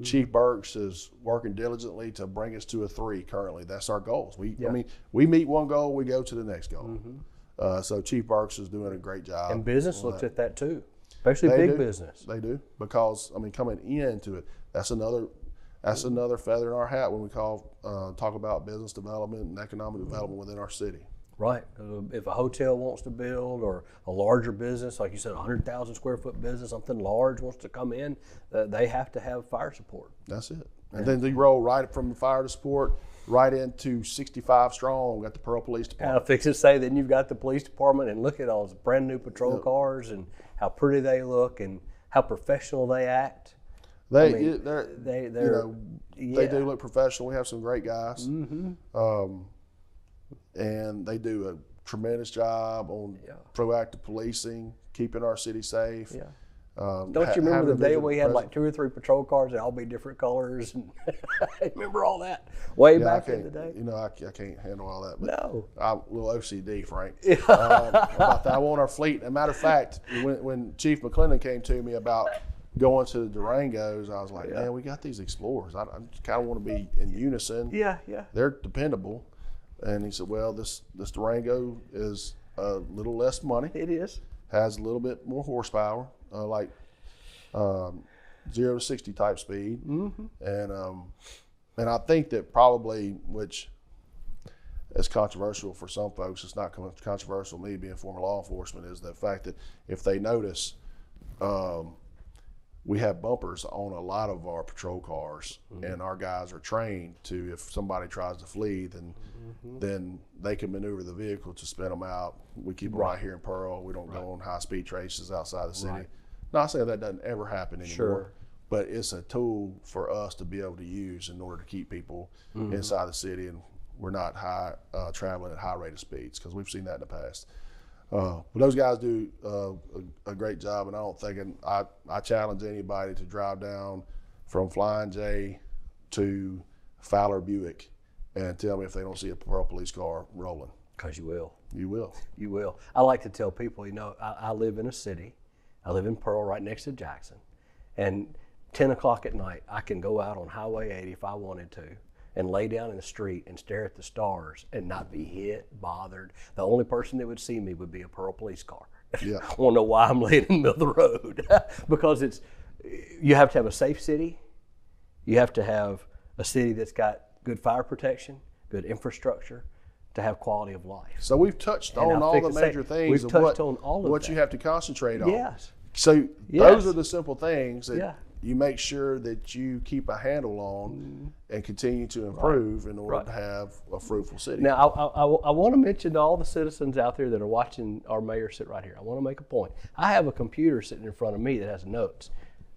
Chief Burks is working diligently to bring us to a 3 currently. That's our goals. I mean, we meet one goal, we go to the next goal. So Chief Burks is doing a great job. And business on looks that. at that too, especially They big do. business. They do, because I mean, coming into it, that's another feather in our hat when we talk about business development and economic development within our city. Right. If a hotel wants to build, or a larger business, like you said, 100,000 square foot business, something large wants to come in, they have to have fire support. That's it. And then they roll right from the fire to support right into 65 strong at the Pearl Police I Department. fix to say, then you've got the police department, and look at all those brand new patrol cars and how pretty they look and how professional they act. They Yeah. do look professional. We have some great guys, and they do a tremendous job on proactive policing, keeping our city safe. Yeah. Don't you remember the day we had like 2 or 3 patrol cars that all be different colors? And remember all that way back in the day? You know, I can't handle all that. But No. I'm a little OCD, Frank. About that. I want our fleet. As a matter of fact, when Chief McClendon came to me about going to the Durangos, I was like, man, we got these Explorers. I just kind of want to be in unison. Yeah. They're dependable. And he said, well, this Durango is a little less money. It is. Has a little bit more horsepower, like 0 to 60 type speed. And I think that probably, which is controversial for some folks, it's not controversial to me being former law enforcement, is the fact that if they notice, we have bumpers on a lot of our patrol cars, and our guys are trained to, if somebody tries to flee, then they can maneuver the vehicle to spin them out. We keep them right here in Pearl. We don't go on high-speed traces outside the city. Not saying that doesn't ever happen anymore, but it's a tool for us to be able to use in order to keep people inside the city, and we're not traveling at high rate of speeds, because we've seen that in the past. But those guys do a great job, and I don't think I challenge anybody to drive down from Flying J to Fowler Buick and tell me if they don't see a Pearl police car rolling. Because you will. You will. You will. I like to tell people, you know, I live in a city. I live in Pearl, right next to Jackson. And 10 o'clock at night, I can go out on Highway 80 if I wanted to and lay down in the street and stare at the stars and not be hit, bothered. The only person that would see me would be a Pearl police car. Yeah. I want to know why I'm laying in the middle of the road. Because you have to have a safe city. You have to have a city that's got good fire protection, good infrastructure, to have quality of life. So we've touched on all the major things of what you have to concentrate on. Yes. So those are the simple things that you make sure that you keep a handle on and continue to improve in order to have a fruitful city. Now, I want to mention to all the citizens out there that are watching our mayor sit right here. I want to make a point. I have a computer sitting in front of me that has notes.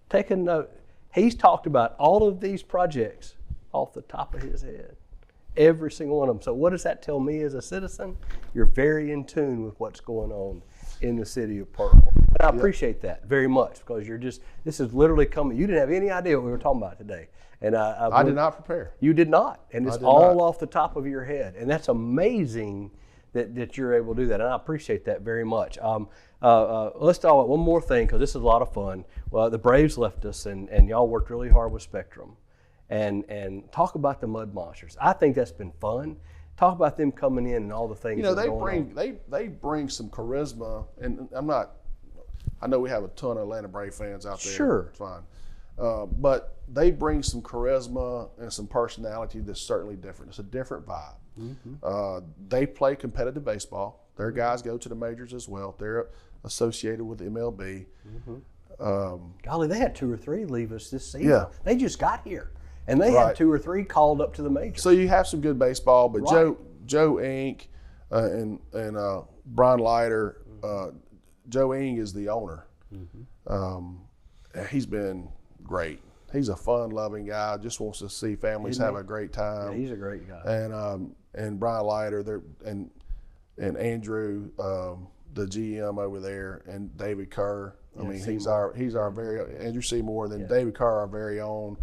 Take a note. He's talked about all of these projects off the top of his head. Every single one of them. So what does that tell me as a citizen? You're very in tune with what's going on in the city of Pearl. And I appreciate that very much, because this is literally coming. You didn't have any idea what we were talking about today. And I did not prepare. You did not. And it's all off the top of your head. And that's amazing that you're able to do that. And I appreciate that very much. Let's talk about one more thing, because this is a lot of fun. Well, the Braves left us, and y'all worked really hard with Spectrum. And talk about the Mud Monsters. I think that's been fun. Talk about them coming in and all the things. You know, that are going on. they bring some charisma, and I know we have a ton of Atlanta Brave fans out there. Sure, it's fine, but they bring some charisma and some personality that's certainly different. It's a different vibe. They play competitive baseball. Their guys go to the majors as well. They're associated with MLB. Golly, they had 2 or 3 leave us this season. Yeah. They just got here. And they had 2 or 3 called up to the majors. So you have some good baseball, but Joe Ink and Brian Leiter, Joe Ink is the owner. He's been great. He's a fun-loving guy. Just wants to see families have a great time. Yeah, he's a great guy. And Brian Leiter, and Andrew, the GM over there, and David Kerr. I mean, he's our very Andrew Seymour, then David Kerr, our very own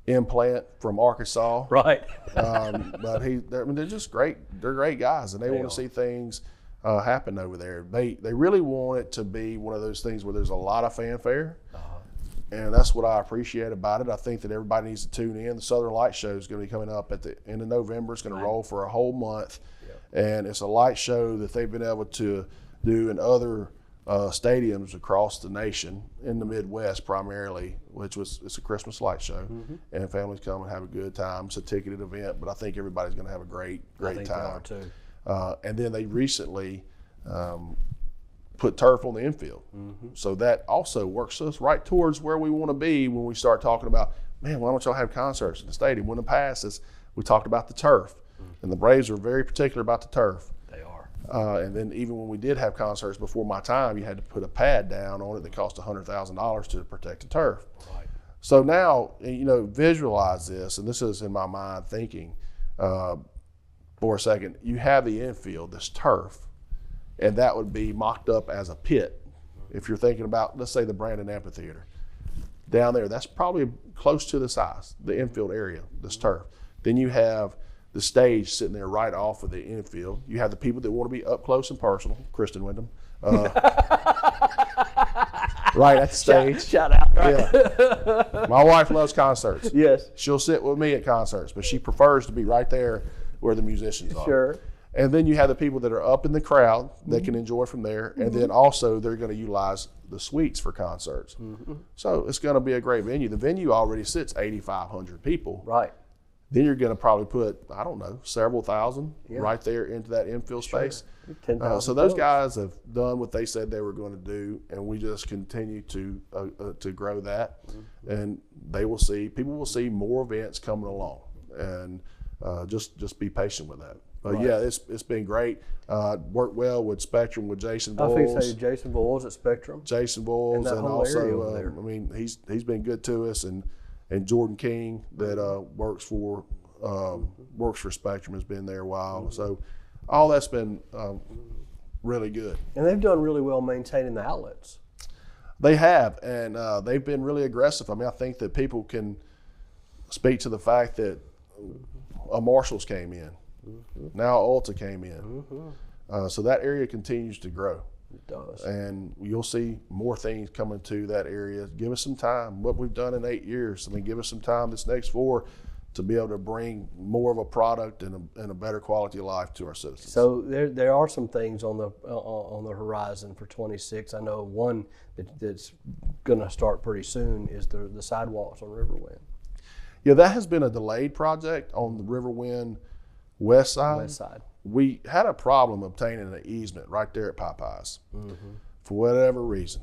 implant from Arkansas. Right. But they're just great. They're great guys, and they want to see things happen over there. They really want it to be one of those things where there's a lot of fanfare, and that's what I appreciate about it. I think that everybody needs to tune in. The Southern Lights Show is going to be coming up at the end of November. It's going to roll for a whole month, and it's a light show that they've been able to do in other stadiums across the nation, in the Midwest primarily, it's a Christmas light show, and families come and have a good time. It's a ticketed event, but I think everybody's going to have a great time. I think they are too. And then they recently put turf on the infield, so that also works us right towards where we want to be when we start talking about, man, why don't y'all have concerts in the stadium? When the past we talked about the turf, and the Braves are very particular about the turf. And then even when we did have concerts before my time, you had to put a pad down on it that cost $100,000 to protect the turf. Right. So now, visualize this, and this is in my mind thinking for a second. You have the infield, this turf, and that would be mocked up as a pit. If you're thinking about, let's say, the Brandon Amphitheater, down there, that's probably close to the size, the infield area, this turf. Then you have the stage sitting there right off of the infield. You have the people that want to be up close and personal, Kristen Wyndham, right at the stage. Shout out. Right? Yeah. My wife loves concerts. Yes. She'll sit with me at concerts, but she prefers to be right there where the musicians are. Sure. And then you have the people that are up in the crowd that can enjoy from there. And then also they're going to utilize the suites for concerts. So it's going to be a great venue. The venue already sits 8,500 people. Right. Then you're going to probably put, I don't know, several thousand right there into that infield space. 10,000 So those folks. guys have done what they said they were going to do, and we just continue to grow that. And people will see more events coming along, and just be patient with that. But yeah, it's been great. Worked well with Spectrum, with Jason I think Voles. say Jason Voles at Spectrum. Jason Voles, that and whole area over also, there. I mean, he's been good to us, and Jordan King that works for Spectrum has been there a while. So all that's been really good. And they've done really well maintaining the outlets. They have, and they've been really aggressive. I mean, I think that people can speak to the fact that a Marshalls came in, now Ulta came in, so that area continues to grow. It does. And you'll see more things coming to that area. Give us some time. What we've done in 8 years, I mean, give us some time this next 4 to be able to bring more of a product and a better quality of life to our citizens. So there are some things on the horizon for 26. I know one that's going to start pretty soon is the sidewalks on Riverwind. Yeah, that has been a delayed project on the Riverwind west side. West side. We had a problem obtaining an easement right there at Popeyes for whatever reason.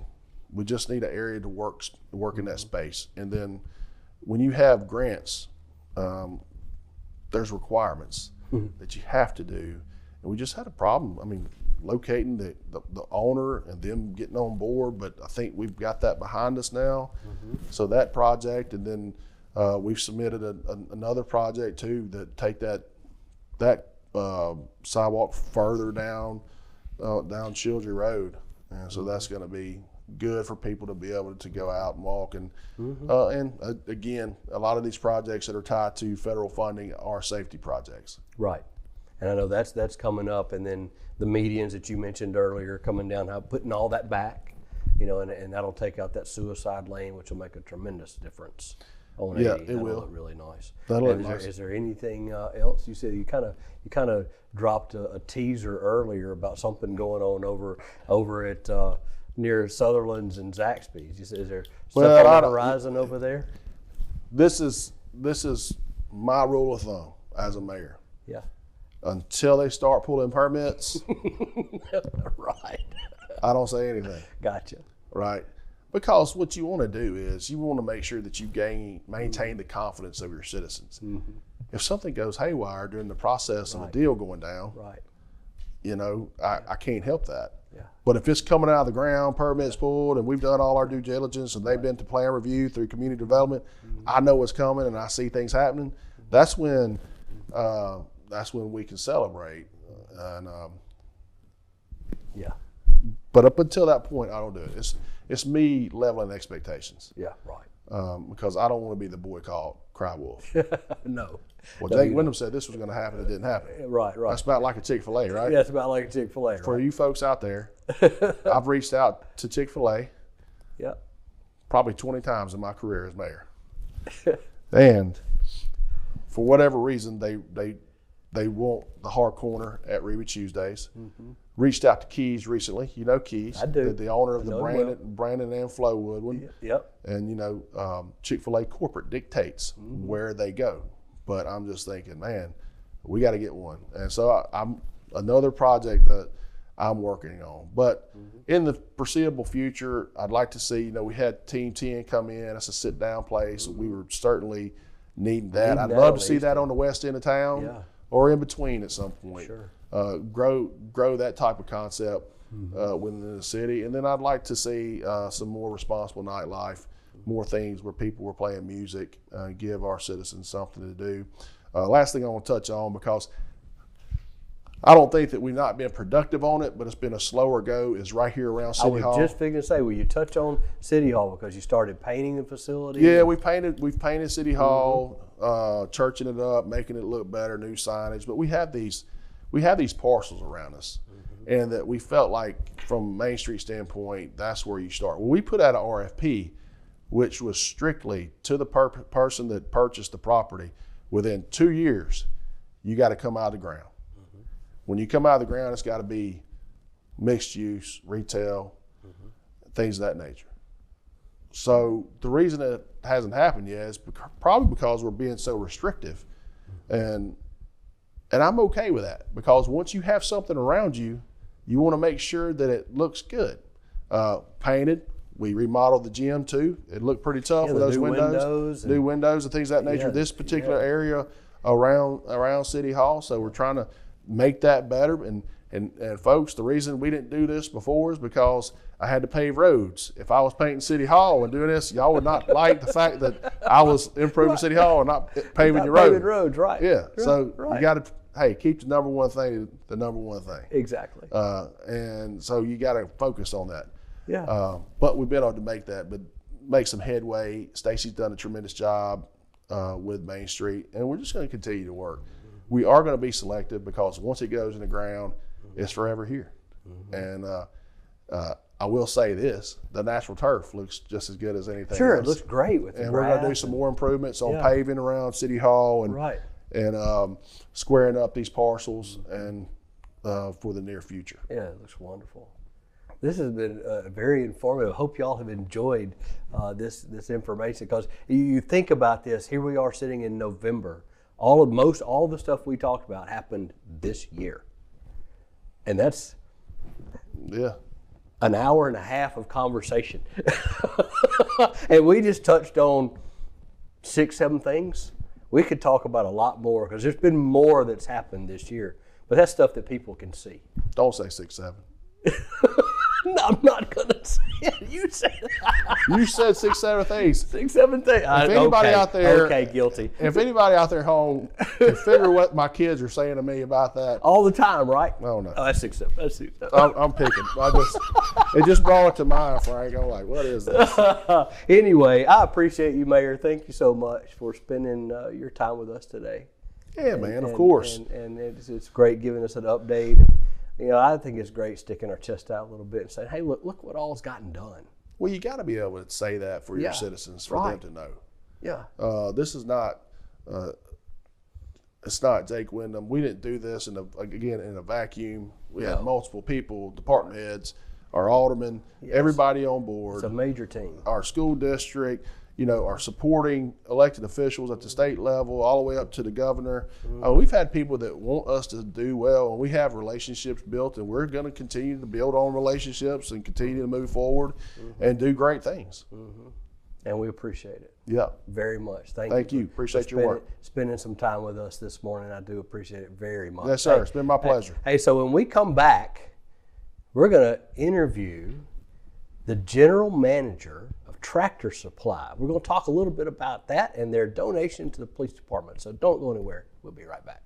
We just need an area to work in that space. And then when you have grants, there's requirements that you have to do. And we just had a problem. I mean, locating the owner and them getting on board, but I think we've got that behind us now. So that project, and then we've submitted another project too that take that sidewalk further down Childrey Road, and so that's going to be good for people to be able to go out and walk. And again, a lot of these projects that are tied to federal funding are safety projects. Right. And I know that's coming up, and then the medians that you mentioned earlier coming down, putting all that back, and that'll take out that suicide lane, which will make a tremendous difference on 80. Yeah, it That'll will. Look really nice. That'll And look nice. Is there anything else? You said you kind of dropped a teaser earlier about something going on over at near Sutherland's and Zaxby's. You said, is there stuff on the horizon over there? This is my rule of thumb as a mayor. Yeah. Until they start pulling permits, Right. I don't say anything. Gotcha. Right? Because what you want to do is you want to make sure that you maintain the confidence of your citizens. If something goes haywire during the process of a deal going down, Right. I can't help that. Yeah. But if it's coming out of the ground, permits pulled, and we've done all our due diligence, and they've been to plan review through community development, I know what's coming, and I see things happening. That's when we can celebrate. Yeah. But up until that point, I don't do it. It's me leveling expectations. Yeah. Right. Because I don't want to be the boy called Cry Wolf. No. Well, Jake Wyndham said this was going to happen. It didn't happen. Right. That's about like a Chick-fil-A, right? Yeah, it's about like a Chick-fil-A. For Right. you folks out there, I've reached out to Chick-fil-A Yeah. probably 20 times in my career as mayor. And for whatever reason, they want the hard corner at Reba Tuesdays. Reached out to Keys recently. You know Keys. I do. The owner of I the know him Brandon and Flowood one. Yep. And Chick-fil-A corporate dictates where they go. But I'm just thinking, man, we got to get one. And so I'm another project that I'm working on. But in the foreseeable future, I'd like to see, we had Team 10 come in. That's a sit-down place. We were certainly needing that. I'd love to see that on the west end of town or in between at some point. Sure. Grow that type of concept within the city. And then I'd like to see some more responsible nightlife, more things where people were playing music, give our citizens something to do. Last thing I want to touch on, because I don't think that we've not been productive on it, but it's been a slower go. Is right here around City Hall. I was just figuring to say, will you touch on City Hall because you started painting the facility? Yeah, we've painted City Hall, churching it up, making it look better, new signage. But we have these parcels around us, and that we felt like from Main Street standpoint, that's where you start. Well, we put out an RFP, which was strictly to the person that purchased the property. Within 2 years, you got to come out of the ground. When you come out of the ground, it's got to be mixed use, retail, things of that nature. So the reason it hasn't happened yet is probably because we're being so restrictive. And I'm okay with that, because once you have something around you, you want to make sure that it looks good. Painted, we remodeled the gym too. It looked pretty tough with those new windows and things of that nature. This particular area around City Hall, so we're trying to make that better. And folks, the reason we didn't do this before is because I had to pave roads. If I was painting City Hall and doing this, y'all would not like the fact that I was improving City Hall and not paving your road. Paving roads, right. Yeah, so you got to, keep the number one thing the number one thing. Exactly. And so you got to focus on that. Yeah. But we've been able to make some headway. Stacy's done a tremendous job with Main Street, and we're just going to continue to work. We are going to be selective, because once it goes in the ground, it's forever here. And I will say this: the natural turf looks just as good as anything Sure, else. It looks great with the grass. And we're going to do some more improvements on paving around City Hall and squaring up these parcels and for the near future. Yeah, it looks wonderful. This has been very informative. I hope y'all have enjoyed this information, because you think about this. Here we are sitting in November. All the stuff we talked about happened this year, and that's an hour and a half of conversation, and we just touched on 6-7 things. We could talk about a lot more, because there's been more that's happened this year, but that's stuff that people can see. Don't say 6-7. No, I'm not gonna say it. You said it. You said 6-7 things. 6-7 things. If anybody out there, guilty. If anybody out there home can figure what my kids are saying to me about that, all the time, right? I don't know. Oh, that's 6-7. That's 6-7. I'm picking. It just brought it to mind, Frank. I'm like, what is this? Anyway, I appreciate you, Mayor. Thank you so much for spending your time with us today. Yeah, man. Of course. And it's great giving us an update. You know, I think it's great sticking our chest out a little bit and saying, hey, look what all's gotten done. Well, you got to be able to say that for your citizens, for them to know. Yeah. This is not, it's not Jake Windham. We didn't do this in a vacuum. We had multiple people, department heads, our aldermen, everybody on board. It's a major team. Our school district, are supporting elected officials at the state level, all the way up to the governor. We've had people that want us to do well, and we have relationships built, and we're going to continue to build on relationships and continue to move forward and do great things. And we appreciate it. Yeah. Very much. Thank you. Appreciate your work. Spending some time with us this morning. I do appreciate it very much. Yes, sir. It's been my pleasure. Hey, so when we come back, we're going to interview the general manager of Tractor Supply. We're going to talk a little bit about that and their donation to the police department. So don't go anywhere. We'll be right back.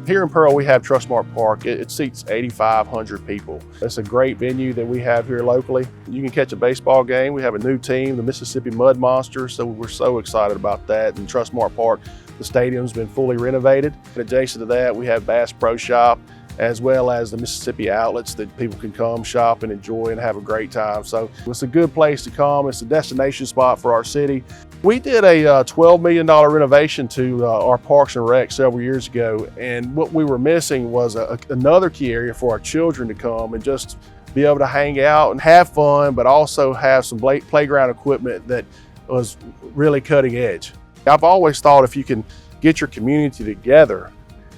Here in Pearl, we have Trustmark Park. It seats 8,500 people. It's a great venue that we have here locally. You can catch a baseball game. We have a new team, the Mississippi Mud Monsters, so we're so excited about that. And Trustmark Park, the stadium's been fully renovated. And adjacent to that, we have Bass Pro Shop, as well as the Mississippi outlets that people can come shop and enjoy and have a great time. So it's a good place to come. It's a destination spot for our city. We did a $12 million renovation to our Parks and Rec several years ago, and what we were missing was another key area for our children to come and just be able to hang out and have fun, but also have some playground equipment that was really cutting edge. I've always thought if you can get your community together,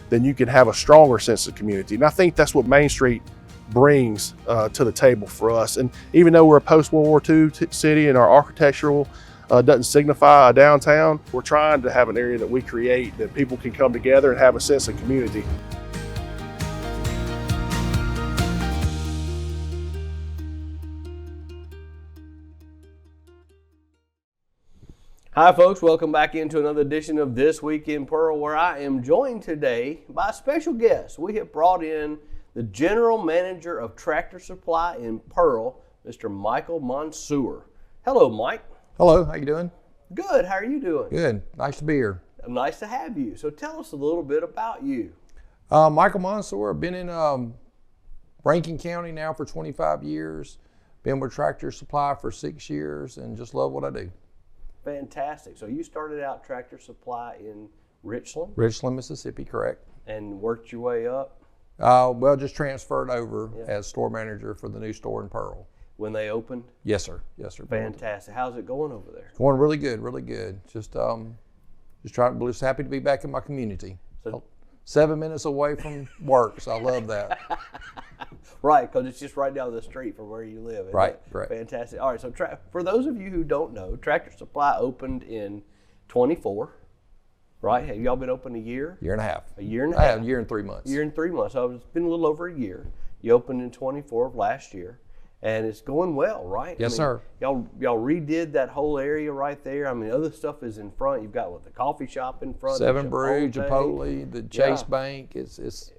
then you can have a stronger sense of community. And I think that's what Main Street brings to the table for us. And even though we're a post-World War II city and our architectural doesn't signify a downtown, we're trying to have an area that we create that people can come together and have a sense of community. Hi folks, welcome back into another edition of This Week in Pearl, where I am joined today by a special guest. We have brought in the General Manager of Tractor Supply in Pearl, Mr. Michael Monsoor. Hello, Mike. Hello, how you doing? Good, how are you doing? Good, nice to be here. Nice to have you. So tell us a little bit about you. Michael Monsoor, I've been in Rankin County now for 25 years, been with Tractor Supply for 6 years, and just love what I do. Fantastic. So you started out Tractor Supply in Richland? Richland, Mississippi, correct. And worked your way up? Well, just transferred over as store manager for the new store in Pearl. When they opened? Yes, sir. Yes, sir. Fantastic. How's it going over there? Going really good, really good. Just happy to be back in my community. So, 7 minutes away from work, so I love that. Right, because it's just right down the street from where you live. Right, right. Fantastic. All right, so for those of you who don't know, Tractor Supply opened in 24, right? Have y'all been open a year? Year and a half. A year and a half. I have a year and 3 months. Year and 3 months. So it's been a little over a year. You opened in 24 of last year, and it's going well, right? Yes, sir. Y'all redid that whole area right there. I mean, other stuff is in front. You've got the coffee shop in front. Seven Brew, Chipotle, the Chase Bank. It's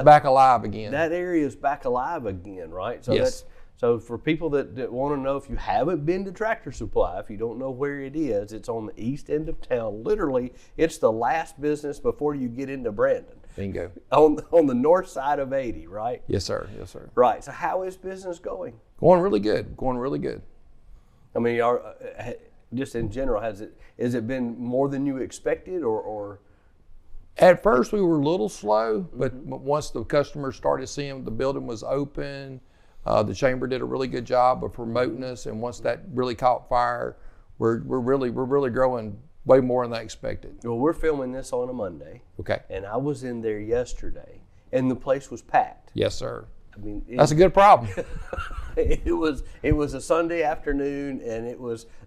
back alive again. That area is back alive again, right? So yes. So for people that want to know, if you haven't been to Tractor Supply, if you don't know where it is, it's on the east end of town. Literally, it's the last business before you get into Brandon. Bingo. On the north side of 80, right? Yes, sir. Yes, sir. Right. So how is business going? Going really good. Going really good. I mean, just in general, has it been more than you expected, or? At first, we were a little slow, but once the customers started seeing the building was open, the chamber did a really good job of promoting us, and once that really caught fire, we're really growing way more than I expected. Well, we're filming this on a Monday. Okay. And I was in there yesterday, and the place was packed. Yes, sir. I mean, that's a good problem. It was a Sunday afternoon, and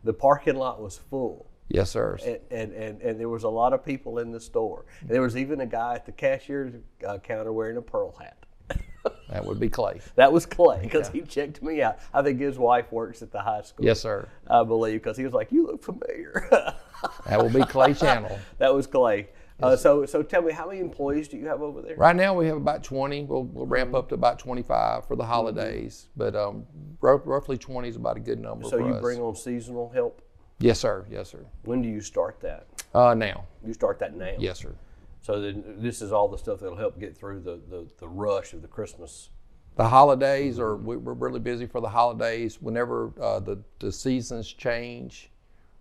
the parking lot was full. Yes, sir. And there was a lot of people in the store. And there was even a guy at the cashier's counter wearing a Pearl hat. That would be Clay. That was Clay, because he checked me out. I think his wife works at the high school. Yes, sir. I believe, because he was like, "You look familiar." That will be Clay Channel. That was Clay. So tell me, how many employees do you have over there? Right now we have about 20. We'll ramp up to about 25 for the holidays, but roughly 20 is about a good number for us. So you bring on seasonal help? Yes, sir. Yes, sir. When do you start that? Now. You start that now? Yes, sir. So then this is all the stuff that'll help get through the rush of the Christmas. The holidays we're really busy for the holidays. Whenever the seasons change,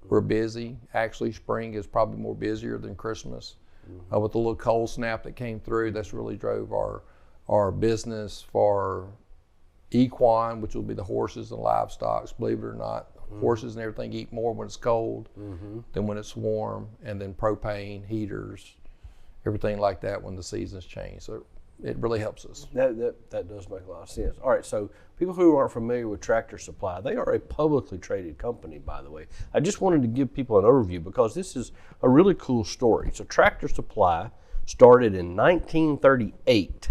we're busy. Actually, spring is probably more busier than Christmas. With the little cold snap that came through, that's really drove our business for equine, which will be the horses and livestock. Believe it or not, horses and everything eat more when it's cold than when it's warm, and then propane, heaters, everything like that when the seasons change. So it really helps us. That does make a lot of sense. All right, so people who aren't familiar with Tractor Supply, they are a publicly traded company, by the way. I just wanted to give people an overview because this is a really cool story. So Tractor Supply started in 1938,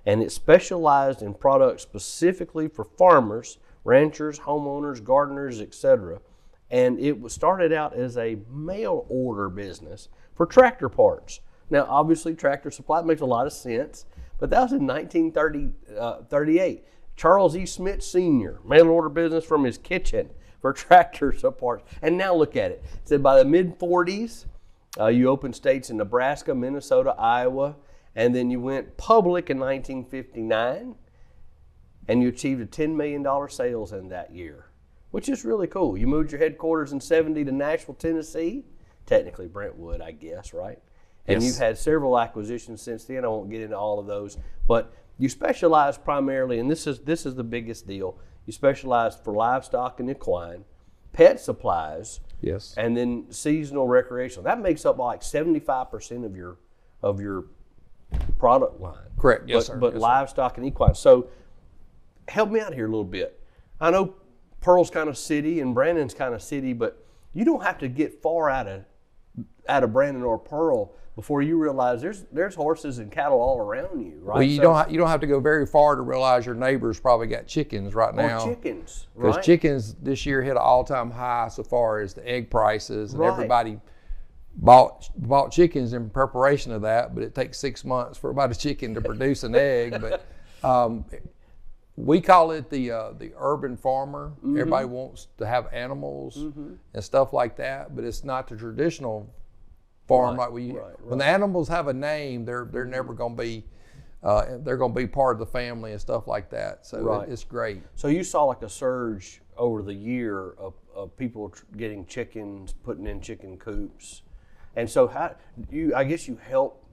and it specialized in products specifically for farmers, ranchers, homeowners, gardeners, etc. And it was started out as a mail order business for tractor parts. Now, obviously, Tractor Supply makes a lot of sense, but that was in 1938. Charles E. Smith Sr., mail order business from his kitchen for tractor parts. And now look at it. It said by the mid-40s, you opened states in Nebraska, Minnesota, Iowa, and then you went public in 1959, and you achieved a $10 million sales in that year, which is really cool. You moved your headquarters in 70 to Nashville, Tennessee, technically Brentwood, I guess, right? And you've had several acquisitions since then. I won't get into all of those, but you specialize primarily, and this is the biggest deal. You specialize for livestock and equine, pet supplies, yes, and then seasonal recreational. That makes up like 75% of your product line. Correct. Yes, sir. But yes, livestock and equine. So help me out here a little bit. I know Pearl's kind of city and Brandon's kind of city, but you don't have to get far out of out of Brandon or Pearl before you realize there's horses and cattle all around you, right? Well, you don't have to go very far to realize your neighbor's probably got chickens right now. Chickens, Because right? chickens this year hit an all-time high so far as the egg prices, and Right. everybody bought chickens in preparation of that. But it takes 6 months for about a chicken to produce an egg. But we call it the urban farmer. Everybody wants to have animals and stuff like that, but it's not the traditional farm like we. When the animals have a name, they're never going to be. They're going to be part of the family and stuff like that. So it's great. So you saw like a surge over the year of people getting chickens, putting in chicken coops, and so I guess you help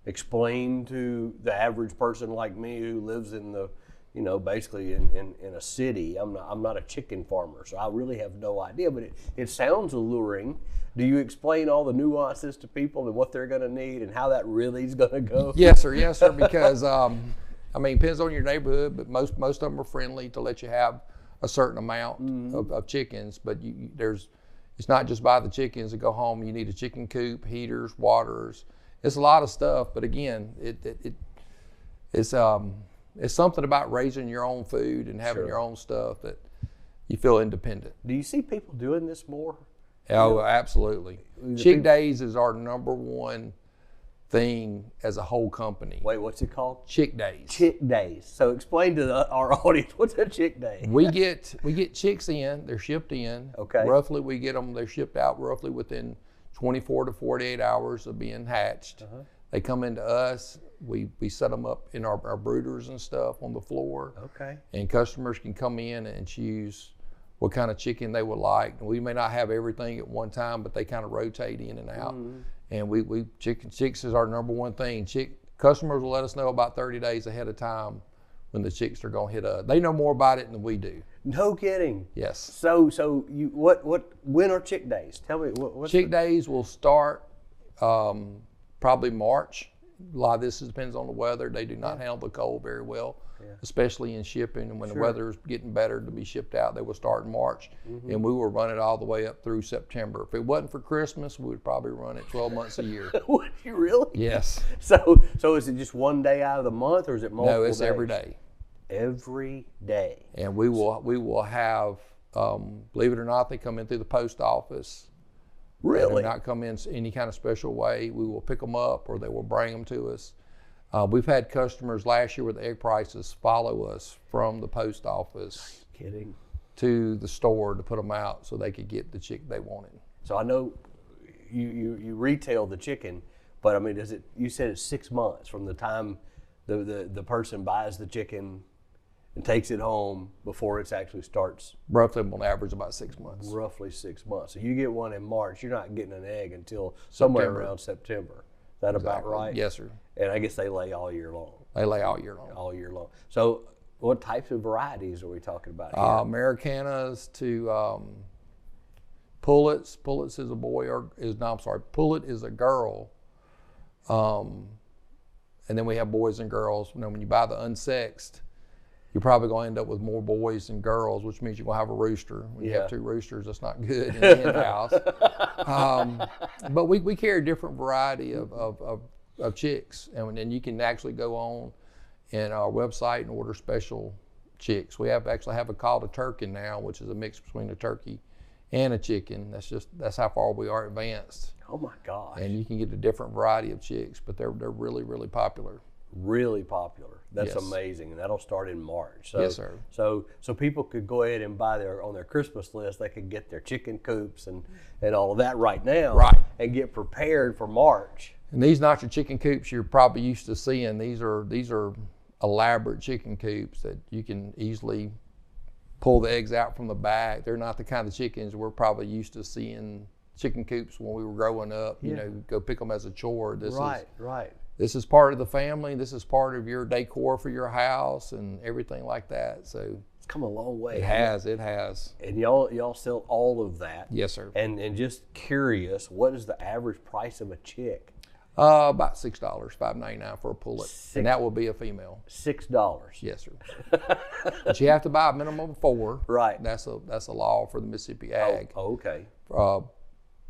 explain to the average person like me who lives in the, basically in a city. I'm not a chicken farmer, so I really have no idea, but it sounds alluring. Do you explain all the nuances to people and what they're going to need and how that really is going to go? Yes, sir. Yes, sir. Because depends on your neighborhood, but most of them are friendly to let you have a certain amount of chickens. But it's not just buy the chickens and go home. You need a chicken coop, heaters, waters. It's a lot of stuff. But again, it's something about raising your own food and having your own stuff that you feel independent. Do you see people doing this more? Oh, absolutely. Chick Days is our number one thing as a whole company. Wait, what's it called? Chick Days. Chick Days. So explain to our audience, what's a Chick Day? We get chicks in, they're shipped in. Okay. Roughly we get them, they're shipped out roughly within 24 to 48 hours of being hatched. They come into us, we set them up in our brooders and stuff on the floor. Okay. And customers can come in and choose what kind of chicken they would like. We may not have everything at one time, but they kind of rotate in and out. And chicks is our number one thing. Customers will let us know about 30 days ahead of time when the chicks are going to hit us. They know more about it than we do. No kidding. Yes. So you when are Chick Days? Tell me what. Chick Days will start probably March. A lot of this depends on the weather. They do not handle the cold very well, especially in shipping. And when the weather is getting better to be shipped out, they will start in March. And we will run it all the way up through September. If it wasn't for Christmas, we would probably run it 12 months a year. Would you really? Yes. So is it just one day out of the month, or is it multiple No, it's days? every day. Every day. And we will have, believe it or not, they come in through the post office. Really? They do not come in any kind of special way. We will pick them up, or they will bring them to us. We've had customers last year with egg prices follow us from the post office Kidding. to the store to put them out so they could get the chick they wanted. So I know you retail the chicken, but I mean, you said it's 6 months from the time the person buys the chicken and takes it home before it actually starts. Roughly on average about 6 months. Roughly 6 months. So you get one in March, you're not getting an egg until somewhere around September. Is that about right? Yes, sir. And I guess they lay all year long. They lay all year long. All year long. So what types of varieties are we talking about here? Americanas to pullets. Pullets is a boy pullet is a girl. And then we have boys and girls. When you buy the unsexed, you're probably going to end up with more boys than girls, which means you're going to have a rooster. When you have two roosters, that's not good in the hen house. But we carry a different variety of chicks. And then you can actually go on in our website and order special chicks. We actually have called a turkey now, which is a mix between a turkey and a chicken. That's how far we are advanced. Oh my gosh. And you can get a different variety of chicks, but they're really, really popular. Really popular. That's Yes. amazing, and that'll start in March. So, Yes, sir. So people could go ahead and buy on their Christmas list. They could get their chicken coops and all of that right now, Right. and get prepared for March. And these not your chicken coops you're probably used to seeing. These are elaborate chicken coops that you can easily pull the eggs out from the back. They're not the kind of chickens we're probably used to seeing chicken coops when we were growing up. You know, go pick them as a chore. Right. This is part of the family. This is part of your decor for your house and everything like that. So It's come a long way. it has. And y'all sell all of that. Yes, sir. And just curious, what is the average price of a chick? About $6, $5.99 for a pullet, and that will be a female. $6. Yes, sir. But you have to buy a minimum of 4. Right. That's a law for the Mississippi Ag. Oh, okay.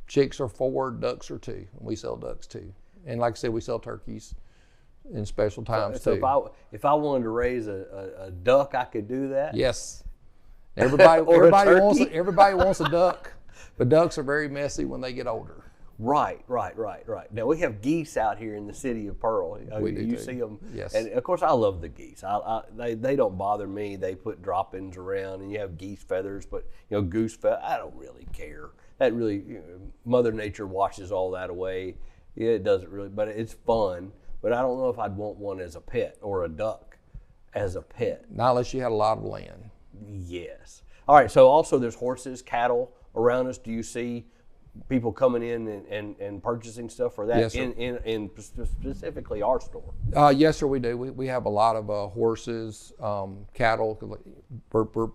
chicks are 4, ducks are 2. And we sell ducks too. And like I said, we sell turkeys in special times So too. if I wanted to raise a duck, I could do that? Yes. Everybody Or a turkey? everybody wants a duck, but ducks are very messy when they get older. Right. Now we have geese out here in the city of Pearl. We do You too. see them, Yes. And of course I love the geese. They don't bother me. They put droppings around, and you have geese feathers, but goose feathers. I don't really care. That really, Mother Nature washes all that away. Yeah, it doesn't really, but it's fun. But I don't know if I'd want one as a pet or a duck as a pet. Not unless you had a lot of land. Yes. All right. So also there's horses, cattle around us. Do you see people coming in and purchasing stuff for that? Yes, sir. in specifically our store? Yes, sir, we do. We have a lot of horses, cattle. We're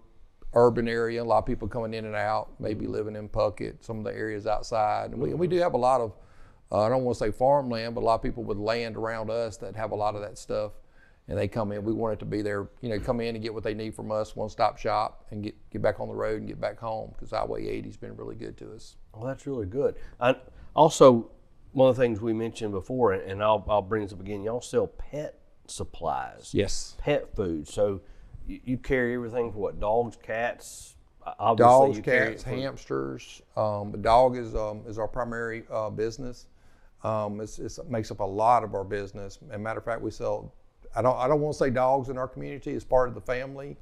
urban area. A lot of people coming in and out, maybe living in Puckett, some of the areas outside. And we do have a lot of, I don't want to say farmland, but a lot of people with land around us that have a lot of that stuff. And they come in. We want it to be there, come in and get what they need from us, one-stop shop, and get back on the road and get back home, because Highway 80's been really good to us. Well, that's really good. Also, one of the things we mentioned before, and I'll bring this up again, y'all sell pet supplies. Yes. Pet food. So you carry everything for what? Dogs, cats? Obviously Dogs, you carry cats, it for- hamsters. The dog is our primary business. It makes up a lot of our business. As a matter of fact, we sell. I don't want to say dogs in our community as part of the family.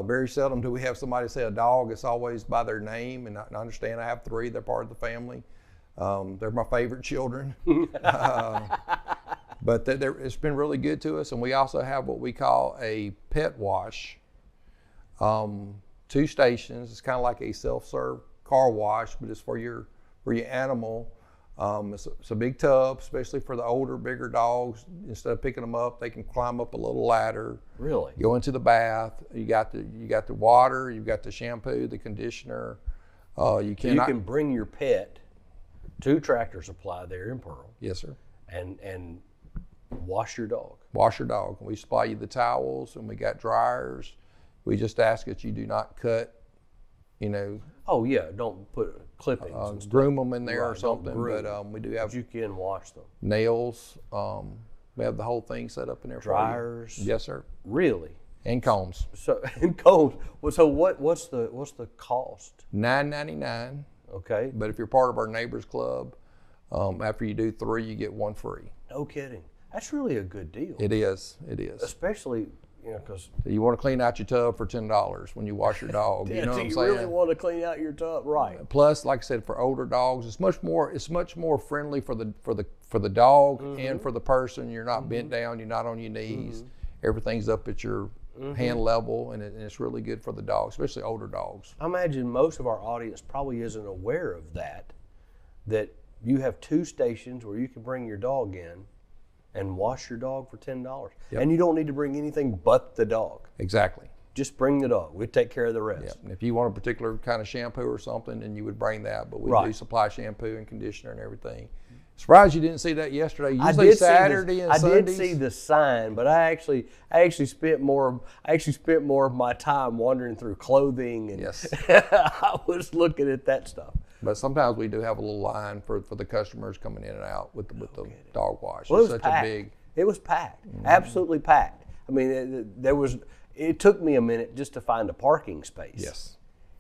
Very seldom do we have somebody say a dog. It's always by their name, and I understand I have 3. They're part of the family. They're my favorite children. But it's been really good to us. And we also have what we call a pet wash. 2 stations. It's kind of like a self-serve car wash, but it's for your animal. It's a big tub, especially for the older, bigger dogs. Instead of picking them up, they can climb up a little ladder. Really? Go into the bath. You got the water. You've got the shampoo, the conditioner. You can bring your pet to Tractor Supply there in Pearl. Yes, sir. And wash your dog. Wash your dog. We supply you the towels, and we got dryers. We just ask that you do not cut, Oh yeah, don't put clippings and stuff. groom them in there or Right, don't something. groom. But we do have But you can wash them. nails. We have the whole thing set up in there. Dryers. For you. Yes, sir. Really? And combs. So and combs. Well, so what's the cost? $9.99. Okay. But if you're part of our Neighbors Club, after you do 3, you get 1 free. No kidding. That's really a good deal. It is. Especially, because You want to clean out your tub for $10 when you wash your dog. You know what I'm you saying? really want to clean out your tub, right? Plus, like I said, for older dogs, it's much more friendly for the dog and for the person. You're not bent down. You're not on your knees. Everything's up at your hand level, and it's really good for the dog, especially older dogs. I imagine most of our audience probably isn't aware of that you have 2 stations where you can bring your dog in and wash your dog for $10. Yep. And you don't need to bring anything but the dog. Exactly. Just bring the dog. We'll take care of the rest. Yeah. And if you want a particular kind of shampoo or something, then you would bring that. But we Right. do supply shampoo and conditioner and everything. Surprised you didn't see that yesterday. I Usually did Saturday and I Sundays. did see the sign, but I actually spent more of my time wandering through clothing, and Yes. I was looking at that stuff. But sometimes we do have a little line for the customers coming in and out with the dog wash. Well, It's such packed. a big. It was packed, absolutely packed. I mean, it took me a minute just to find a parking space. Yes.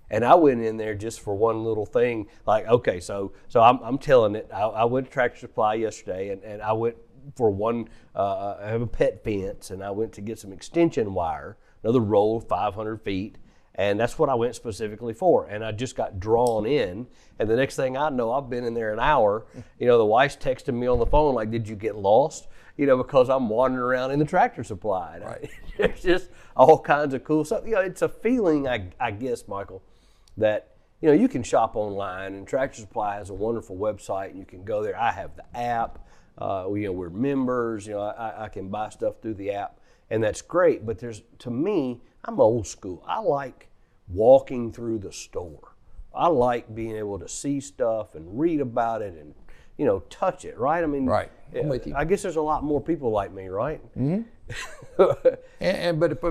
And I went in there just for one little thing. Like, okay, so I'm telling it. I went to Tractor Supply yesterday, and I went for one. I have a pet fence, and I went to get some extension wire, another roll of 500 feet, and that's what I went specifically for. And I just got drawn in, and the next thing I know, I've been in there an hour. The wife's texting me on the phone like, "Did you get lost?" Because I'm wandering around in the Tractor Supply. Right. There's just all kinds of cool stuff. It's a feeling, I guess, Michael, that you can shop online, and Tractor Supply has a wonderful website, and you can go there. I have the app. We're members. I can buy stuff through the app, and that's great. But to me, I'm old school. I like walking through the store. I like being able to see stuff and read about it and touch it. Right? I mean, Right. I'm with you. I guess there's a lot more people like me, right? But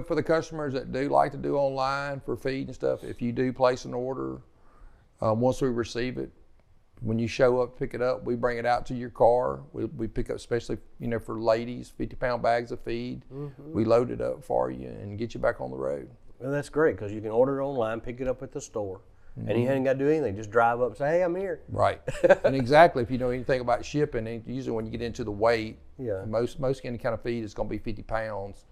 for the customers that do like to do online for feed and stuff, if you do place an order, once we receive it, when you show up, pick it up. We bring it out to your car. We pick up, especially for ladies, 50-pound bags of feed. We load it up for you and get you back on the road. Well, that's great because you can order it online, pick it up at the store, and you ain't got to do anything. Just drive up and say, hey, I'm here. Right. And exactly, if you know anything about shipping, and usually when you get into the weight, most any kind of feed is going to be 50 pounds.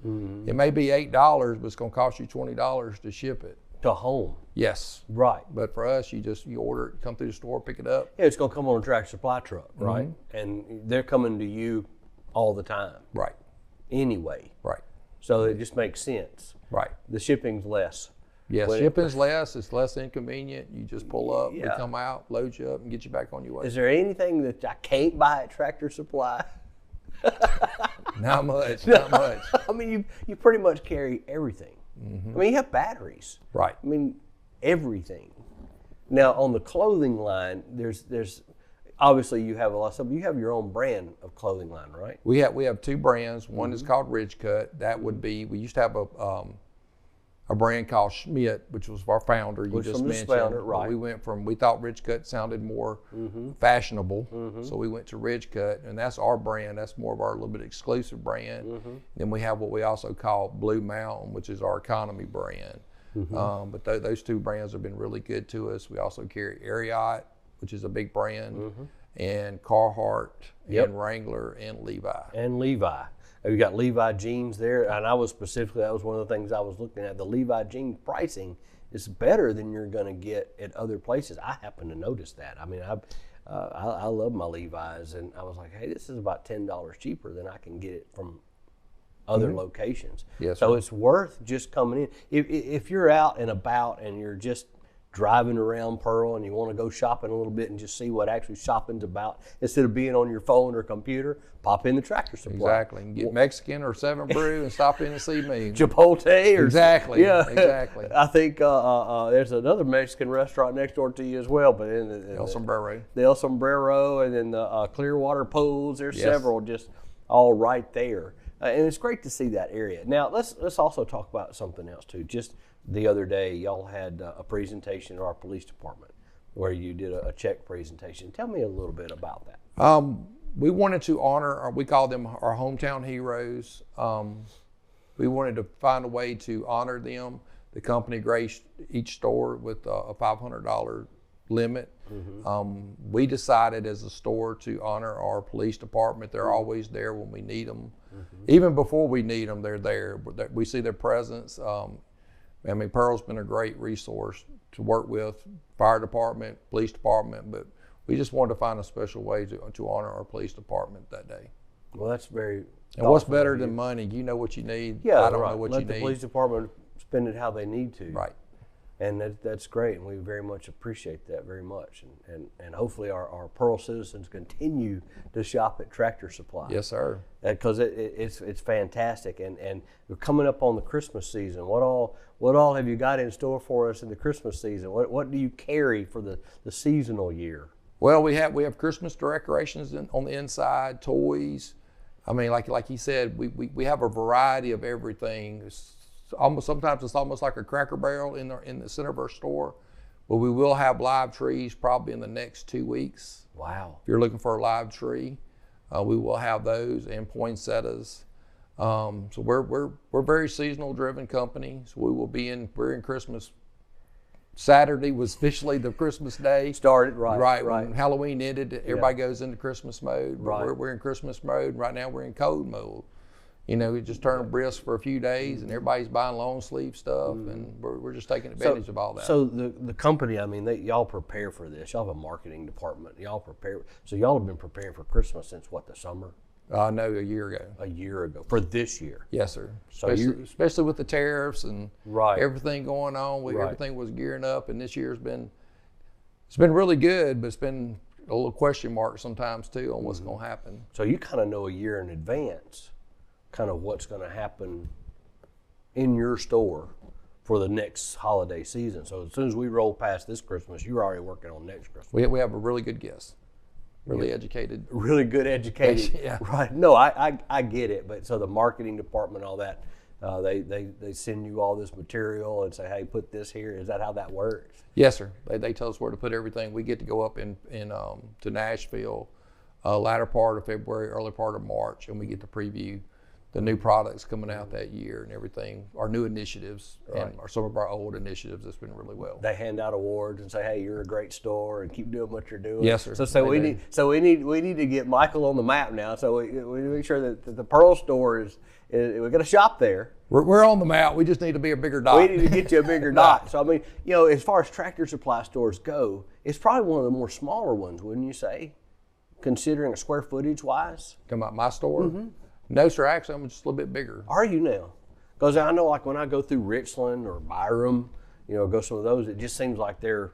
It may be $8, but it's going to cost you $20 to ship it. To home. Yes. Right. But for us, you order it, come through the store, pick it up. Yeah, it's going to come on a Tractor Supply truck, right? And they're coming to you all the time. Right. Anyway. Right. So it just makes sense. Right. The shipping's less. Yes, When shipping's less. It's less inconvenient. You just pull up, we Yeah. come out, load you up, and get you back on your way. Is there anything that I can't buy at Tractor Supply? Not much. Not much. I mean, you pretty much carry everything. I mean, you have batteries. Right. I mean, everything. Now, on the clothing line, there's obviously you have a lot of stuff. You have your own brand of clothing line, right? We have two brands. One is called Ridge Cut. That would be, we used to have a brand called Schmidt, which was our founder. You just mentioned. Founder, right? We thought Ridge Cut sounded more fashionable, so we went to Ridge Cut, and that's our brand. That's more of our little bit exclusive brand. Then we have what we also call Blue Mountain, which is our economy brand. But those two brands have been really good to us. We also carry Ariat, which is a big brand, and Carhartt, and Wrangler, and Levi. And Levi. You got Levi jeans there, and that was one of the things I was looking at. The Levi jean pricing is better than you're going to get at other places. I happen to notice that. I mean, I love my Levi's, and I was like, hey, this is about $10 cheaper than I can get it from other locations. Yes, so sir. it's worth just coming in. If you're out and about and you're just driving around Pearl and you want to go shopping a little bit and just see what actually shopping's about, instead of being on your phone or computer, pop in the Tractor Supply. Exactly. And get Mexican or 7 Brew and stop in and see me. Chipotle or Exactly. Yeah, Exactly. I think there's another Mexican restaurant next door to you as well, but in El Sombrero. the El Sombrero, and then the Clearwater Pools. There's Yes. several just all right there, and it's great to see that area. Now let's also talk about something else too. Just the other day, y'all had a presentation at our police department where you did a check presentation. Tell me a little bit about that. We wanted to honor, we call them our hometown heroes. We wanted to find a way to honor them. The company graced each store with a $500 limit. We decided as a store to honor our police department. They're always there when we need them. Even before we need them, they're there. We see their presence. I mean, Pearl's been a great resource to work with, fire department, police department, but we just wanted to find a special way to honor our police department that day. Well, that's very. And what's thoughtful better of you. than money? You know what you need. Yeah, I don't right. know what Let you the need. police department spend it how they need to. Right. And that's great, and we very much appreciate that very much. And hopefully our Pearl citizens continue to shop at Tractor Supply. Yes, sir. Because it's fantastic. And we're coming up on the Christmas season. What all have you got in store for us in the Christmas season? What do you carry for the seasonal year? Well, we have Christmas decorations on the inside, toys. I mean, like he said, we have a variety of everything. Sometimes it's almost like a Cracker Barrel in the center of our store, but we will have live trees probably in the next 2 weeks. Wow. If you're looking for a live tree, we will have those and poinsettias. So we're a very seasonal driven company. So we're in Christmas. Saturday was officially the Christmas day. Started right. When Halloween ended, everybody goes into Christmas mode. Right. We're in Christmas mode. Right now we're in cold mode. You know, we just turned brisk for a few days, and everybody's buying long sleeve stuff, and we're just taking advantage of all that. So the company, I mean, y'all prepare for this. Y'all have a marketing department. Y'all prepare. So y'all have been preparing for Christmas since what, the summer? No, a year ago. A year ago for this year. Yes, sir. So Especially with the tariffs and Right. everything going on. Right. Everything was gearing up, and this year's been really good, but it's been a little question mark sometimes too on what's going to happen. So you kind of know a year in advance, kind of what's going to happen in your store for the next holiday season. So as soon as we roll past this Christmas, you're already working on next Christmas. We have a really good guest, really educated. Really good educated. Yeah. Right. No, I get it. But so the marketing department, all that, They send you all this material and say, hey, put this here. Is that how that works? Yes, sir. They tell us where to put everything. We get to go up to Nashville, latter part of February, early part of March, and we get to preview the new products coming out that year and everything, our new initiatives and some of our old initiatives that's been really well. They hand out awards and say, hey, you're a great store and keep doing what you're doing. Yes, sir. So we need to get Michael on the map now. So we make sure that the Pearl store is we got a shop there. We're on the map. We just need to be a bigger dot. We need to get you a bigger dot. So I mean, as far as Tractor Supply stores go, it's probably one of the more smaller ones, wouldn't you say? Considering a square footage wise. Come out my store? Mm-hmm. No, sir. Actually, I'm just a little bit bigger. Are you now? Because I know, like when I go through Richland or Byram, go some of those, it just seems like they're,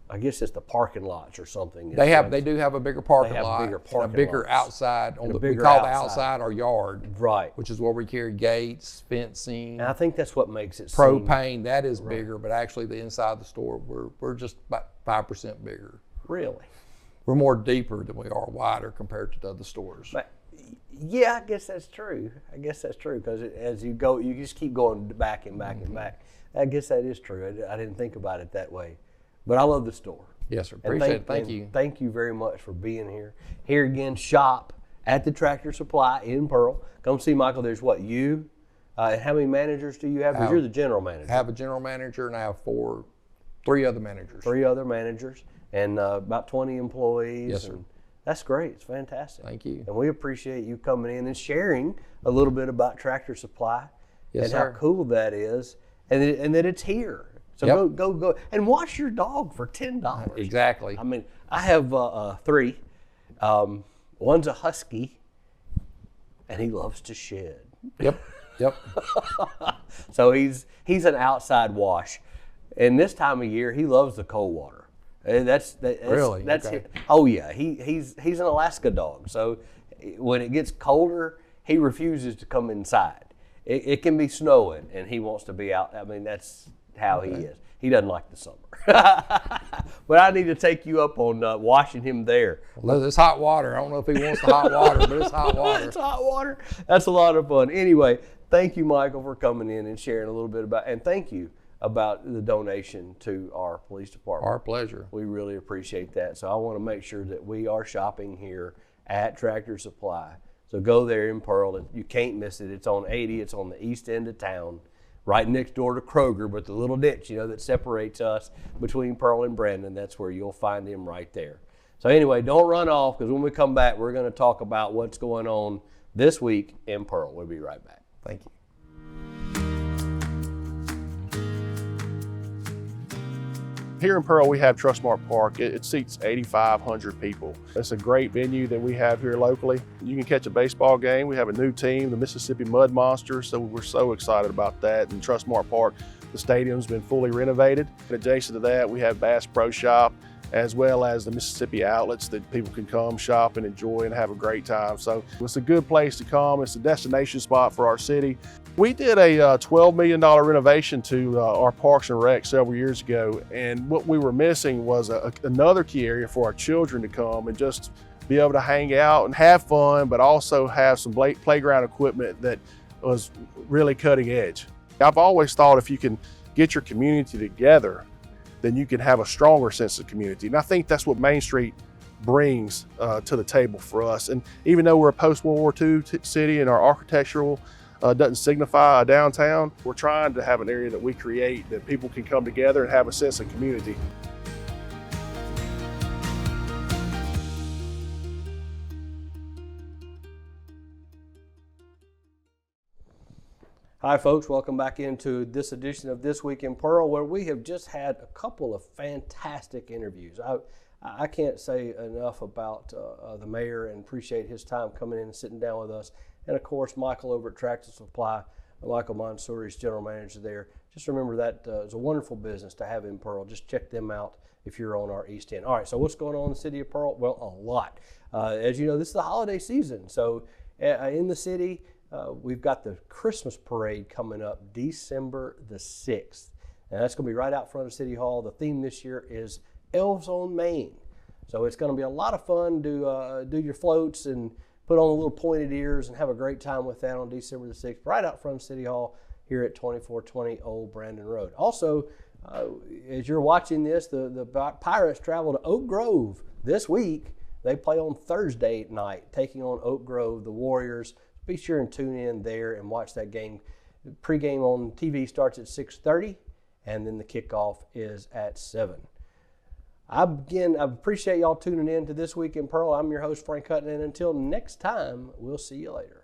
I guess it's the parking lots or something. They do have a bigger parking lot. A bigger outside we call the outside our yard, right? Which is where we carry gates, fencing. And I think that's what makes it propane. That is bigger, but actually the inside of the store we're just about 5% bigger. Really? We're more deeper than we are wider compared to the other stores. But, yeah, I guess that's true. Because as you go, you just keep going back and back and back. I guess that is true. I didn't think about it that way. But I love the store. Yes, sir. Appreciate it. Thank you. Thank you very much for being here. Here again, shop at the Tractor Supply in Pearl. Come see Michael. There's you. And how many managers do you have? Because you're the general manager. I have a general manager and I have three other managers. 3 other managers and about 20 employees. Yes, sir. That's great. It's fantastic. Thank you. And we appreciate you coming in and sharing a little bit about Tractor Supply and sir. how cool that is and that it's here. So go and wash your dog for $10. Exactly. I mean, I have 3. One's a husky, and he loves to shed. Yep. So he's an outside wash, and this time of year he loves the cold water. That's really that's okay. it. Oh yeah, he's an Alaska dog. So when it gets colder, he refuses to come inside. It can be snowing, and he wants to be out. I mean, that's how he is. He doesn't like the summer. But I need to take you up on washing him there. Well, it's hot water. I don't know if he wants the hot water, but it's hot water. It's hot water. That's a lot of fun. Anyway, thank you, Michael, for coming in and sharing a little bit and thank you about the donation to our police department. Our pleasure. We really appreciate that. So I want to make sure that we are shopping here at Tractor Supply. So go there in Pearl. You can't miss it. It's on 80. It's on the east end of town, right next door to Kroger, but the little ditch, that separates us between Pearl and Brandon, that's where you'll find him right there. So anyway, don't run off, because when we come back, we're going to talk about what's going on this week in Pearl. We'll be right back. Thank you. Here in Pearl, we have Trustmark Park. It seats 8,500 people. It's a great venue that we have here locally. You can catch a baseball game. We have a new team, the Mississippi Mud Monsters, so we're so excited about that. And Trustmark Park, the stadium's been fully renovated. And adjacent to that, we have Bass Pro Shop, as well as the Mississippi outlets that people can come shop and enjoy and have a great time. So it's a good place to come. It's a destination spot for our city. We did a $12 million renovation to our Parks and Rec several years ago, and what we were missing was another key area for our children to come and just be able to hang out and have fun, but also have some playground equipment that was really cutting edge. I've always thought if you can get your community together, then you can have a stronger sense of community. And I think that's what Main Street brings to the table for us. And even though we're a post-World War II city and our architectural doesn't signify a downtown, we're trying to have an area that we create that people can come together and have a sense of community. Hi folks, welcome back into this edition of This Week in Pearl, where we have just had a couple of fantastic interviews. I can't say enough about the mayor and appreciate his time coming in and sitting down with us. And of course, Michael over at Tractor Supply, Michael Mansouri is general manager there. Just remember that it's a wonderful business to have in Pearl. Just check them out if you're on our East End. All right, so what's going on in the city of Pearl? Well, a lot. As you know, this is the holiday season. So in the city, we've got the Christmas parade coming up December the 6th. And that's going to be right out front of City Hall. The theme this year is Elves on Main. So it's going to be a lot of fun to do your floats and put on the little pointed ears and have a great time with that on December the 6th, right out front of City Hall here at 2420 Old Brandon Road. Also, as you're watching this, the Pirates travel to Oak Grove this week. They play on Thursday night, taking on Oak Grove, the Warriors. Be sure and tune in there and watch that game. Pre-game on TV starts at 6:30, and then the kickoff is at 7. I appreciate y'all tuning in to This Week in Pearl. I'm your host, Frank Hutton, and until next time, we'll see you later.